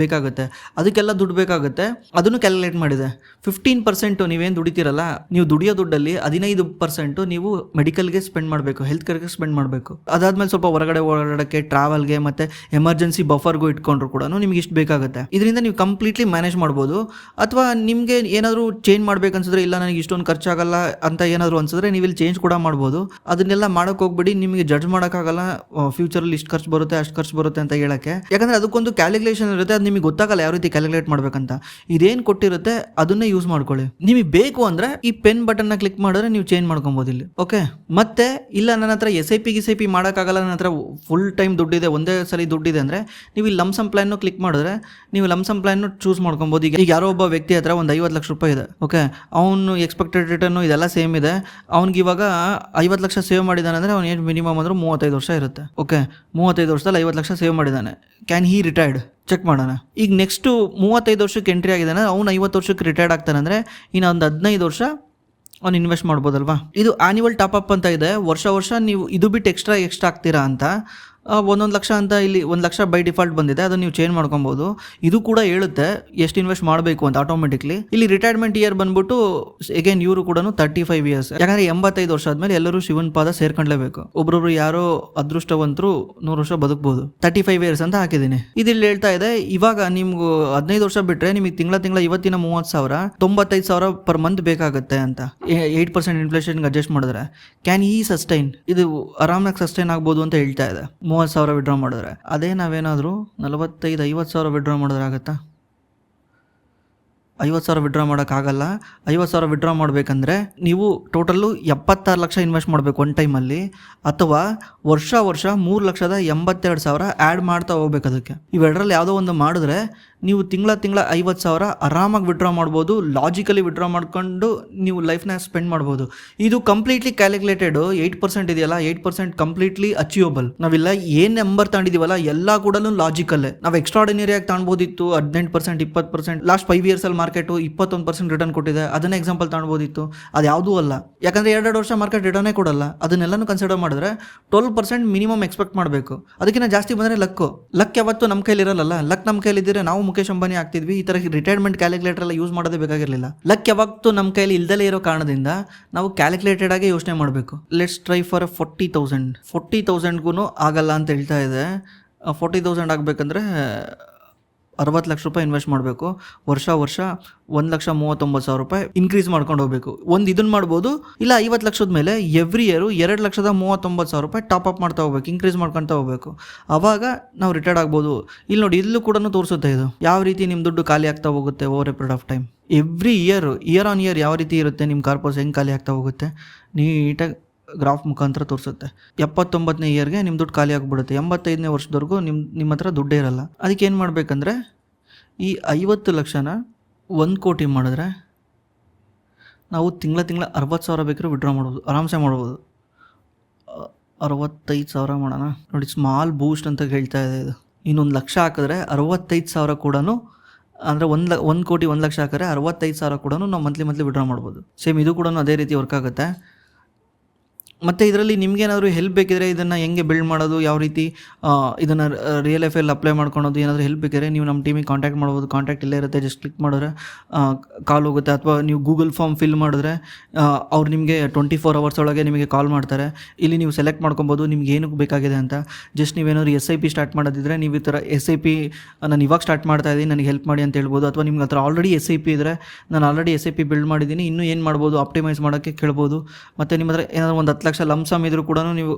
ಬೇಕಾಗುತ್ತೆ, ಅದಕ್ಕೆಲ್ಲ ದುಡ್ಡು ಬೇಕಾಗುತ್ತೆ. ಅದನ್ನು ಕ್ಯಾಲ್ಕುಲೇಟ್ ಮಾಡಿದೆ. 15% ನೀವೇನು ದುಡಿತೀರಲ್ಲ, ನೀವು ದುಡಿಯೋ ದುಡ್ಡು ದುಡ್ಡಲ್ಲಿ 15% ನೀವು ಮೆಡಿಕಲ್ಗೆ ಸ್ಪೆಂಡ್ ಮಾಡಬೇಕು, ಹೆಲ್ತ್ ಕೇರ್ಗೆ ಸ್ಪೆಂಡ್ ಮಾಡಬೇಕು. ಅದಾದ್ಮೇಲೆ ಸ್ವಲ್ಪ ಹೊರಗಡೆ ಓಡಾಡೋಕ್ಕೆ, ಟ್ರಾವೆಲ್ಗೆ ಮತ್ತು ಎಮರ್ಜೆನ್ಸಿ ಬಫರ್ಗೂ ಇಟ್ಕೊಂಡ್ರು ಕೂಡ ನಿಮ್ಗೆ ಇಷ್ಟು ಬೇಕಾಗುತ್ತೆ. ಇದರಿಂದ ನೀವು ಕಂಪ್ಲೀಟ್ಲಿ ಮ್ಯಾನೇಜ್ ಮಾಡ್ಬೋದು. ಅಥವಾ ನಿಮಗೆ ಏನಾದರೂ ಚೇಂಜ್ ಮಾಡ್ಬೇಕನ್ಸಿದ್ರೆ, ಇಲ್ಲ ನನಗೆ ಇಷ್ಟೊಂದು ಖರ್ಚಾಗಲ್ಲ ಅಂತ ಏನಾದರೂ ಅನ್ಸಿದ್ರೆ ನೀವು ಇಲ್ಲಿ ಚೇಂಜ್ ಕೂಡ ಮಾಡ್ಬೋದು. ಅದನ್ನೆಲ್ಲ ಮಾಡೋಕೆ ಹೋಗ್ಬಿಡಿ, ನಿಮಗೆ ಜಡ್ಜ್ ಮಾಡೋಕ್ಕಾಗಲ್ಲ ಫ್ಯೂಚರಲ್ಲಿ ಇಷ್ಟು ಖರ್ಚು ಬರುತ್ತೆ ಅಷ್ಟು ಖರ್ಚು ಬರುತ್ತೆ ಅಂತ ಹೇಳೋಕ್ಕೆ. ಯಾಕಂದರೆ ಅದಕ್ಕೊಂದು ಕ್ಯಾಲ್ಕುಲೇಷನ್ ಇರುತ್ತೆ, ಅದು ನಿಮಗೆ ಗೊತ್ತಾಗಲ್ಲ ಯಾವ ರೀತಿ ಕ್ಯಾಲ್ಕುಲೇಟ್ ಮಾಡ್ಬೇಕಂತ. ಇದೇನು ಕೊಟ್ಟಿರುತ್ತೆ ಅದನ್ನೇ ಯೂಸ್ ಮಾಡ್ಕೊಳ್ಳಿ. ನಿಮಗೆ ಬೇಕು ಅಂದರೆ ಈ ಪೆನ್ ಬಟನ್ನ ಕ್ಲಿಕ್ ಮಾಡಿದ್ರೆ ನೀವು ಚೇಂಜ್ ಮಾಡ್ಕೊಬೋದು ಇಲ್ಲಿ. ಓಕೆ, ಮತ್ತೆ ಇಲ್ಲ ನನ್ನ ಹತ್ರ SIP ಮಾಡೋಕ್ಕಾಗಲ್ಲ, ನನ್ನ ಹತ್ರ ಫುಲ್ ಟೈಮ್ ದುಡ್ಡಿದೆ, ಒಂದೇ ಸಲ ದುಡ್ಡಿದೆ ಅಂದರೆ ನೀವು ಇಲ್ಲಿ ಲಮ್ಸಮ್ ಪ್ಲಾನ್ನು ಕ್ಲಿಕ್ ಮಾಡಿದ್ರೆ ನೀವು ಲಮ್ಸಮ್ ಪ್ಲಾನ್ನು ಚೂಸ್ ಮಾಡ್ಕೊಬೋದು. ಈಗ ಯಾರೋ ಒಬ್ಬ ವ್ಯಕ್ತಿ ಹತ್ರ ಒಂದು 50 ಲಕ್ಷ ರೂಪಾಯಿ ಇದೆ. ಓಕೆ, ಅವನು ಎಕ್ಸ್ಪೆಕ್ಟೆಡ್ ರಿಟರ್ನು ಇದೆಲ್ಲ ಸೇಮ್ ಇದೆ. ಅವ್ನಿಗೆ ಇವಾಗ 50 ಲಕ್ಷ ಸೇವ್ ಮಾಡಿದ್ದಾನೆ ಅಂದರೆ ಅವ್ನು ಏನು ಮಿನಿಮಮ್ ಅಂದ್ರೆ 35 ವರ್ಷ ಇರುತ್ತೆ. ಓಕೆ, 35 ವರ್ಷದಲ್ಲಿ 50 ಲಕ್ಷ ಸೇವ್ ಮಾಡಿದ್ದಾನೆ. Can he retired? ಚೆಕ್ ಮಾಡೋಣ. ಈಗ ನೆಕ್ಸ್ಟು 35 ವರ್ಷಕ್ಕೆ ಎಂಟ್ರಿ ಆಗಿದ್ದಾನೆ, ಅವ್ನು 50 ವರ್ಷಕ್ಕೆ ರಿಟೈರ್ಡ್ ಆಗ್ತಾನೆ ಅಂದರೆ ಇನ್ನು ಒಂದು 15 ವರ್ಷ ಅವ್ನು ಇನ್ವೆಸ್ಟ್ ಮಾಡ್ಬೋದಲ್ವಾ. ಇದು ಆ್ಯನ್ಯುವಲ್ ಟಾಪಪ್ ಅಂತ ಇದೆ. ವರ್ಷ ನೀವು ಇದು ಬಿಟ್ಟು ಎಕ್ಸ್ಟ್ರಾ ಆಗ್ತೀರಾ ಅಂತ 1 ಲಕ್ಷ ಅಂತ ಇಲ್ಲಿ 1 ಲಕ್ಷ ಬೈ ಡಿಫಾಲ್ಟ್ ಬಂದಿದೆ, ಅದನ್ನು ನೀವು ಚೇಂಜ್ ಮಾಡ್ಕೊಬೋದು. ಇದು ಕೂಡ ಹೇಳುತ್ತೆ ಎಷ್ಟು ಇನ್ವೆಸ್ಟ್ ಮಾಡಬೇಕು ಅಂತ ಆಟೋಮೆಟಿಕ್ಲಿ. ಇಲ್ಲಿ ರಿಟೈರ್ಮೆಂಟ್ ಇಯರ್ ಬಂದ್ಬಿಟ್ಟು ಅಗೇನ್ ಇವರು ಕೂಡ 35 ಇಯರ್ಸ್. ಯಾಕಂದರೆ 85 ವರ್ಷ ಆದಮೇಲೆ ಎಲ್ಲರೂ ಶಿವನ್ ಪಾದ ಸೇರ್ಕೊಂಡ್ಲೇಬೇಕು. ಒಬ್ಬೊಬ್ರು ಯಾರೋ ಅದೃಷ್ಟವಂತರು 100 ವರ್ಷ ಬದುಕ್ಬೋದು. 35 ಇಯರ್ಸ್ ಅಂತ ಹಾಕಿದ್ದೀನಿ. ಇದಿಲ್ಲಿ ಹೇಳ್ತಾ ಇದೆ, ಇವಾಗ ನಿಮ್ಗೆ 15 ವರ್ಷ ಬಿಟ್ಟರೆ ನಿಮಗೆ ತಿಂಗಳ ಇವತ್ತಿನ 30,000 95,000 ಪರ್ ಮಂತ್ ಬೇಕಾಗುತ್ತೆ ಅಂತ 8% ಇನ್ಫ್ಲೇಷನ್ಗೆ ಅಡ್ಜಸ್ಟ್ ಮಾಡಿದ್ರೆ. ಕ್ಯಾನ್ ಈ ಸಸ್ಟೈನ್? ಇದು ಆರಾಮಾಗಿ ಸಸ್ಟೈನ್ ಆಗ್ಬೋದು ಅಂತ ಹೇಳ್ತಾ ಇದೆ. 30,000 ವಿಡ್ರಾ ಮಾಡಿದ್ರೆ. ಅದೇ ನಾವೇನಾದರೂ 45-50,000 ವಿಡ್ರಾ ಮಾಡಿದ್ರೆ ಆಗುತ್ತಾ? 50,000 ವಿಡ್ರಾ ಮಾಡೋಕ್ಕಾಗಲ್ಲ. 50,000 ವಿಡ್ರಾ ಮಾಡಬೇಕಂದ್ರೆ ನೀವು ಟೋಟಲ್ಲು 76 ಲಕ್ಷ ಇನ್ವೆಸ್ಟ್ ಮಾಡಬೇಕು ಒನ್ ಟೈಮಲ್ಲಿ, ಅಥವಾ ವರ್ಷ 3,82,000 ಆ್ಯಡ್ ಮಾಡ್ತಾ ಹೋಗ್ಬೇಕು ಅದಕ್ಕೆ. ಇವೆರಡರಲ್ಲಿ ಯಾವುದೋ ಒಂದು ಮಾಡಿದ್ರೆ ನೀವು ತಿಂಗಳ 50,000 ಆರಾಮಾಗಿ ವಿಡ್ರಾ ಮಾಡ್ಬೋದು. ಲಾಜಿಕಲಿ ವಿಡ್ರಾ ಮಾಡ್ಕೊಂಡು ನೀವು ಲೈಫ್ನ ಸ್ಪೆಂಡ್ ಮಾಡ್ಬೋದು. ಇದು ಕಂಪ್ಲೀಟ್ಲಿ ಕ್ಯಾಲ್ಕುಲೇಟೆಡ್. 8% ಇದೆಯಲ್ಲ, 8% ಕಂಪ್ಲೀಟ್ಲಿ ಅಚೀವಬಲ್. ನಾವಿಲ್ಲ ಏನು ನಂಬರ್ ತಗೊಂಡಿದ್ದೀವಲ್ಲ ಎಲ್ಲ ಕೂಡ ಲಾಜಿಕಲ್ಲೇ. ನಾವು ಎಕ್ಸ್ಟ್ರಾರ್ಡಿನರಿಯಾಗಿ ತಗೊಬೋದಿತ್ತು 18%, 20%. ಲಾಸ್ಟ್ 5 ಇಯರ್ಸಲ್ಲಿ ಮಾರ್ಕೆಟು 21% ರಿಟರ್ನ್ ಕೊಟ್ಟಿದೆ, ಅದನ್ನೇ ಎಕ್ಸಾಂಪಲ್ ತಗೊಬೋದಿತ್ತು. ಅದು ಯಾವುದೂ ಅಲ್ಲ, ಯಾಕಂದರೆ 2 ವರ್ಷ ಮಾರ್ಕೆಟ್ ರಿಟರ್ನೇ ಕೊಡಲ್ಲ. ಅದನ್ನೆಲ್ಲನೂ ಕನ್ಸಿಡರ್ ಮಾಡಿದ್ರೆ 12% ಮಿನಿಮಮ್ ಎಕ್ಸ್ಪೆಕ್ಟ್ ಮಾಡಬೇಕು. ಅದಕ್ಕಿಂತ ಜಾಸ್ತಿ ಬಂದರೆ ಲಕ್ ಯಾವತ್ತು ನಮ್ಮ ಕೈಲಿ ಇರಲ್ಲ. ಲಕ್ ನಮ್ಮ ಕೈಲಿದ್ದರೆ ನಾವು ಮುಖೇಶ್ ಅಂಬಾನಿ ಆಗ್ತಿದ್ವಿ. ಈ ಥರ ರಿಟೈರ್ಮೆಂಟ್ ಕ್ಯಾಲ್ಕುಲೇಟರ್ ಎಲ್ಲ ಯೂಸ್ ಮಾಡೋದೇ ಬೇಕಾಗಿರಲಿಲ್ಲ. ಲಕ್ ಯಾವತ್ತು ನಮ್ಮ ಕೈಲಿ ಇಲ್ದಲೇ ಇರೋ ಕಾರಣದಿಂದ ನಾವು ಕ್ಯಾಲ್ಕುಲೇಟೆಡ್ ಆಗಿ ಯೋಚನೆ ಮಾಡಬೇಕು. Let's try for 40,000. 40,000ಗೂ ಆಗಲ್ಲ ಅಂತ ಹೇಳ್ತಾ ಇದೆ. 40,000 ಆಗಬೇಕಂದ್ರೆ 60 ಲಕ್ಷ ರೂಪಾಯಿ ಇನ್ವೆಸ್ಟ್ ಮಾಡಬೇಕು. ವರ್ಷ 1,39,000 ರೂಪಾಯಿ ಇನ್ಕ್ರೀಸ್ ಮಾಡ್ಕೊಂಡು ಹೋಗಬೇಕು. ಒಂದು ಇದನ್ನು ಮಾಡ್ಬೋದು, ಇಲ್ಲ 50 ಲಕ್ಷದ ಮೇಲೆ ಎವ್ರಿ ಇಯರು 2,39,000 ರೂಪಾಯಿ ಟಾಪ್ ಅಪ್ ಮಾಡ್ತಾ ಹೋಗ್ಬೇಕು, ಇನ್ಕ್ರೀಸ್ ಮಾಡ್ಕೊತಾ ಹೋಗಬೇಕು. ಆವಾಗ ನಾವು ರಿಟೈರ್ಡ್ ಆಗ್ಬೋದು. ಇಲ್ಲಿ ನೋಡಿ, ಇಲ್ಲೂ ಕೂಡ ತೋರಿಸುತ್ತೆ ಇದು ಯಾವ ರೀತಿ ನಿಮ್ಮ ದುಡ್ಡು ಖಾಲಿ ಆಗ್ತಾ ಹೋಗುತ್ತೆ over A period of time. Every year on year ಯಾವ ರೀತಿ ಇರುತ್ತೆ, ನಿಮ್ಮ ಕಾರ್ಪಸ್ ಹೆಂಗೆ ಖಾಲಿ ಆಗ್ತಾ ಹೋಗುತ್ತೆ ನೀಟಾಗಿ ಗ್ರಾಫ್ ಮುಖಾಂತರ ತೋರಿಸುತ್ತೆ. 79ನೇ ಇಯರ್ಗೆ ನಿಮ್ಮ ದುಡ್ಡು ಖಾಲಿ ಆಗಿಬಿಡುತ್ತೆ. 85ನೇ ವರ್ಷದವರೆಗೂ ನಿಮ್ಮ ಹತ್ರ ದುಡ್ಡೇ ಇರಲ್ಲ. ಅದಕ್ಕೆ ಏನು ಮಾಡಬೇಕಂದ್ರೆ ಈ 50 ಲಕ್ಷನ 1 ಕೋಟಿ ಮಾಡಿದ್ರೆ ನಾವು ತಿಂಗಳ 60,000 ಬೇಕಾದ್ರೂ ವಿಡ್ರಾ ಮಾಡ್ಬೋದು, ಆರಾಮ್ಸೆ ಮಾಡ್ಬೋದು. 65,000 ಮಾಡೋಣ ನೋಡಿ, ಸ್ಮಾಲ್ ಬೂಸ್ಟ್ ಅಂತ ಹೇಳ್ತಾ ಇದೆ ಇದು. ಇನ್ನೊಂದು 1 ಲಕ್ಷ ಹಾಕಿದ್ರೆ 65,000 ಕೂಡ, ಅಂದರೆ 1 ಕೋಟಿ 1 ಲಕ್ಷ ಹಾಕಿದ್ರೆ 65,000 ಕೂಡ ನಾವು ಮಂತ್ಲಿ ವಿಡ್ರಾ ಮಾಡ್ಬೋದು. ಸೇಮ್ ಇದು ಕೂಡ ಅದೇ ರೀತಿ ವರ್ಕ್ ಆಗುತ್ತೆ. ಮತ್ತು ಇದರಲ್ಲಿ ನಿಮಗೇನಾದರೂ ಹೆಲ್ಪ್ ಬೇಕಿದ್ರೆ, ಇದನ್ನು ಹೆಂಗೆ ಬಿಲ್ಡ್ ಮಾಡೋದು, ಯಾವ ರೀತಿ ಇದನ್ನು ರಿಯಲ್ ಲೈಫಲ್ಲಿ ಅಪ್ಲೈ ಮಾಡ್ಕೊಳೋದು, ಏನಾದರೂ ಹೆಲ್ಪ್ ಬೇಕಿದ್ರೆ ನೀವು ನಮ್ಮ ಟೀಮಿಗೆ ಕಾಂಟ್ಯಾಕ್ಟ್ ಮಾಡ್ಬೋದು. ಕಾಂಟ್ಯಾಕ್ಟ್ ಇಲ್ಲೇ ಇರುತ್ತೆ, ಜಸ್ಟ್ ಕ್ಲಿಕ್ ಮಾಡಿದ್ರೆ ಕಾಲ್ ಹೋಗುತ್ತೆ. ಅಥವಾ ನೀವು ಗೂಗಲ್ ಫಾರ್ಮ್ ಫಿಲ್ ಮಾಡಿದ್ರೆ ಅವ್ರು ನಿಮಗೆ 24 hours ಒಳಗೆ ನಿಮಗೆ ಕಾಲ್ ಮಾಡ್ತಾರೆ. ಇಲ್ಲಿ ನೀವು ಸೆಲೆಕ್ಟ್ ಮಾಡ್ಕೊಬೋದು ನಿಮ್ಗೆ ಏನಕ್ಕೆ ಬೇಕಾಗಿದೆ ಅಂತ. ಜಸ್ಟ್ ನೀವೇನಾದ್ರು SIP ಸ್ಟಾರ್ಟ್ ಮಾಡೋದಿದ್ರೆ ನೀವು ಈ ಥರ SIP ನಾನು ಇವಾಗ ಸ್ಟಾರ್ಟ್ ಮಾಡ್ತಾ ಇದ್ದೀನಿ, ನನಗೆ ಹೆಲ್ಪ್ ಮಾಡಿ ಅಂತ ಹೇಳ್ಬೋದು. ಅಥವಾ ನಿಮ್ಗೆ ಹತ್ರ ಆಲ್ರೆಡಿ SIP ಇದ್ದರೆ ನಾನು ಆಲ್ರೆಡಿ SIP ಬಿಲ್ಡ್ ಮಾಡಿದ್ದೀನಿ, ಇನ್ನೂ ಏನು ಮಾಡ್ಬೋದು ಆಪ್ಟಿಮೈಸ್ ಮಾಡೋಕ್ಕೆ ಕೇಳ್ಬೋದು. ಮತ್ತು ನಿಮ್ಮ ಹತ್ರ ಏನಾದರೂ ಒಂದು 10 ಲಕ್ಷ ಲಮ್ಸಮ್ ಇದ್ರೂ ಕೂಡ ನೀವು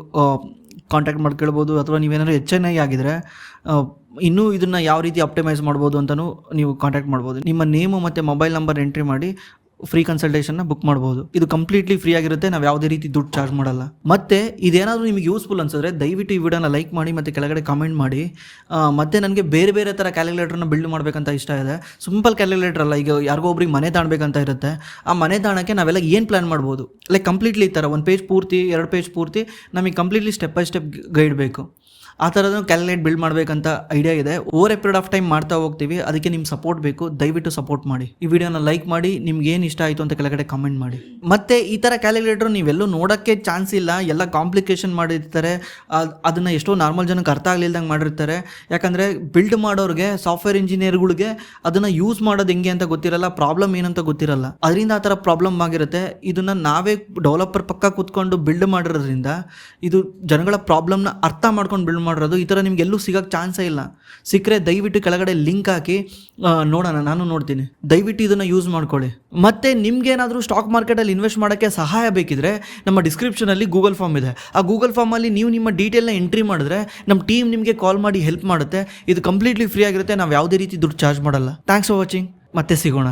ಕಾಂಟ್ಯಾಕ್ಟ್ ಮಾಡಿ ಕೇಳ್ಬೋದು. ಅಥವಾ ನೀವೇನಾದ್ರು HNI ಆಗಿದ್ರೆ ಇನ್ನೂ ಇದನ್ನು ಯಾವ ರೀತಿ ಆಪ್ಟಿಮೈಸ್ ಮಾಡ್ಬೋದು ಅಂತಲೂ ನೀವು ಕಾಂಟ್ಯಾಕ್ಟ್ ಮಾಡ್ಬೋದು. ನಿಮ್ಮ ನೇಮು ಮತ್ತು ಮೊಬೈಲ್ ನಂಬರ್ ಎಂಟ್ರಿ ಮಾಡಿ ಫ್ರೀ ಕನ್ಸಲ್ಟೇಷನ್ನ ಬುಕ್ ಮಾಡ್ಬೋದು. ಇದು ಕಂಪ್ಲೀಟ್ಲಿ ಫ್ರೀ ಆಗಿರುತ್ತೆ, ನಾವು ಯಾವುದೇ ರೀತಿ ದುಡ್ಡು ಚಾರ್ಜ್ ಮಾಡಲ್ಲ. ಮತ್ತು ಇದೇನಾದರೂ ನಿಮಗೆ ಯೂಸ್ಫುಲ್ ಅನ್ಸಿದ್ರೆ ದಯವಿಟ್ಟು ಈ ವಿಡಿಯೋನ ಲೈಕ್ ಮಾಡಿ ಮತ್ತು ಕೆಳಗಡೆ ಕಾಮೆಂಟ್ ಮಾಡಿ. ಮತ್ತು ನನಗೆ ಬೇರೆ ಥರ ಕ್ಯಾಲ್ಕುಲೇಟರ್ನ ಬಿಲ್ಡ್ ಮಾಡಬೇಕಂತ ಇಷ್ಟ ಇದೆ. ಸಿಂಪಲ್ ಕ್ಯಾಲ್ಕುಲೇಟರ್ ಅಲ್ಲ, ಈಗ ಯಾರಿಗೋ ಒಬ್ರಿಗೆ ಮನೆ ತಾಣಬೇಕಂತ ಇರುತ್ತೆ. ಆ ಮನೆ ತಾಣಕ್ಕೆ ನಾವೆಲ್ಲ ಏನು ಪ್ಲ್ಯಾನ್ ಮಾಡ್ಬೋದು, ಲೈಕ್ ಕಂಪ್ಲೀಟ್ಲಿ ಈ ಥರ 1 ಪೇಜ್ ಪೂರ್ತಿ 2 ಪೇಜ್ ಪೂರ್ತಿ ನಮಗೆ completely step by step guide ಬೇಕು. ಆ ಥರದ್ದು ಕ್ಯಾಲ್ಕುಲೇಟ್ ಬಿಲ್ಡ್ ಮಾಡಬೇಕಂತ ಐಡಿಯಾ ಇದೆ. Over A period of time ಮಾಡ್ತಾ ಹೋಗ್ತೀವಿ, ಅದಕ್ಕೆ ನಿಮ್ಮ ಸಪೋರ್ಟ್ ಬೇಕು. ದಯವಿಟ್ಟು ಸಪೋರ್ಟ್ ಮಾಡಿ. ಈ ವಿಡಿಯೋನ ಲೈಕ್ ಮಾಡಿ, ನಿಮ್ಗೆ ಏನು ಇಷ್ಟ ಆಯಿತು ಅಂತ ಕೆಳಗಡೆ ಕಮೆಂಟ್ ಮಾಡಿ. ಮತ್ತೆ ಈ ಥರ ಕ್ಯಾಲ್ಕುಲೇಟರ್ ನೀವೆಲ್ಲೂ ನೋಡೋಕ್ಕೆ ಚಾನ್ಸ್ ಇಲ್ಲ, ಎಲ್ಲ ಕಾಂಪ್ಲಿಕೇಶನ್ ಮಾಡಿರ್ತಾರೆ. ಅದನ್ನು ಎಷ್ಟೋ ನಾರ್ಮಲ್ ಜನಕ್ಕೆ ಅರ್ಥ ಆಗಲಿಲ್ದಂಗೆ ಮಾಡಿರ್ತಾರೆ. ಯಾಕಂದರೆ ಬಿಲ್ಡ್ ಮಾಡೋರಿಗೆ, ಸಾಫ್ಟ್ವೇರ್ ಇಂಜಿನಿಯರ್ಗಳಿಗೆ ಅದನ್ನು ಯೂಸ್ ಮಾಡೋದು ಹೆಂಗೆ ಅಂತ ಗೊತ್ತಿರಲ್ಲ, ಪ್ರಾಬ್ಲಮ್ ಏನಂತ ಗೊತ್ತಿರಲ್ಲ. ಅದರಿಂದ ಆ ಥರ ಪ್ರಾಬ್ಲಮ್ ಆಗಿರುತ್ತೆ. ಇದನ್ನು ನಾವೇ ಡೆವಲಪರ್ ಪಕ್ಕ ಕೂತ್ಕೊಂಡು ಬಿಲ್ಡ್ ಮಾಡಿರೋದ್ರಿಂದ ಇದು ಜನಗಳ ಪ್ರಾಬ್ಲಮ್ನ ಅರ್ಥ ಮಾಡ್ಕೊಂಡು ಬಿಲ್ಡ್ ಮಾಡಿರೋದು. ಈ ಥರ ನಿಮ್ಗೆ ಎಲ್ಲೂ ಸಿಗೋಕ್ಕೆ ಚಾನ್ಸೇ ಇಲ್ಲ. ಸಿಕ್ಕರೆ ದಯವಿಟ್ಟು ಕೆಳಗಡೆ ಲಿಂಕ್ ಹಾಕಿ ನೋಡೋಣ, ನಾನು ನೋಡ್ತೀನಿ. ದಯವಿಟ್ಟು ಇದನ್ನು ಯೂಸ್ ಮಾಡ್ಕೊಳ್ಳಿ. ಮತ್ತು ನಿಮ್ಗೇನಾದರೂ ಸ್ಟಾಕ್ ಮಾರ್ಕೆಟಲ್ಲಿ ಇನ್ವೆಸ್ಟ್ ಮಾಡೋಕ್ಕೆ ಸಹಾಯ ಬೇಕಿದ್ರೆ ನಮ್ಮ ಡಿಸ್ಕ್ರಿಪ್ಷನಲ್ಲಿ ಗೂಗಲ್ ಫಾರ್ಮ್ ಇದೆ. ಆ ಗೂಗಲ್ ಫಾರ್ಮಲ್ಲಿ ನೀವು ನಿಮ್ಮ ಡೀಟೇಲ್ನ ಎಂಟ್ರಿ ಮಾಡಿದ್ರೆ ನಮ್ಮ ಟೀಮ್ ನಿಮಗೆ ಕಾಲ್ ಮಾಡಿ ಹೆಲ್ಪ್ ಮಾಡುತ್ತೆ. ಇದು ಕಂಪ್ಲೀಟ್ಲಿ ಫ್ರೀ ಆಗಿರುತ್ತೆ. ನಾವು ಯಾವುದೇ ರೀತಿ ದುಡ್ಡು ಚಾರ್ಜ್ ಮಾಡಲ್ಲ. Thanks for watching. ಮತ್ತೆ ಸಿಗೋಣ.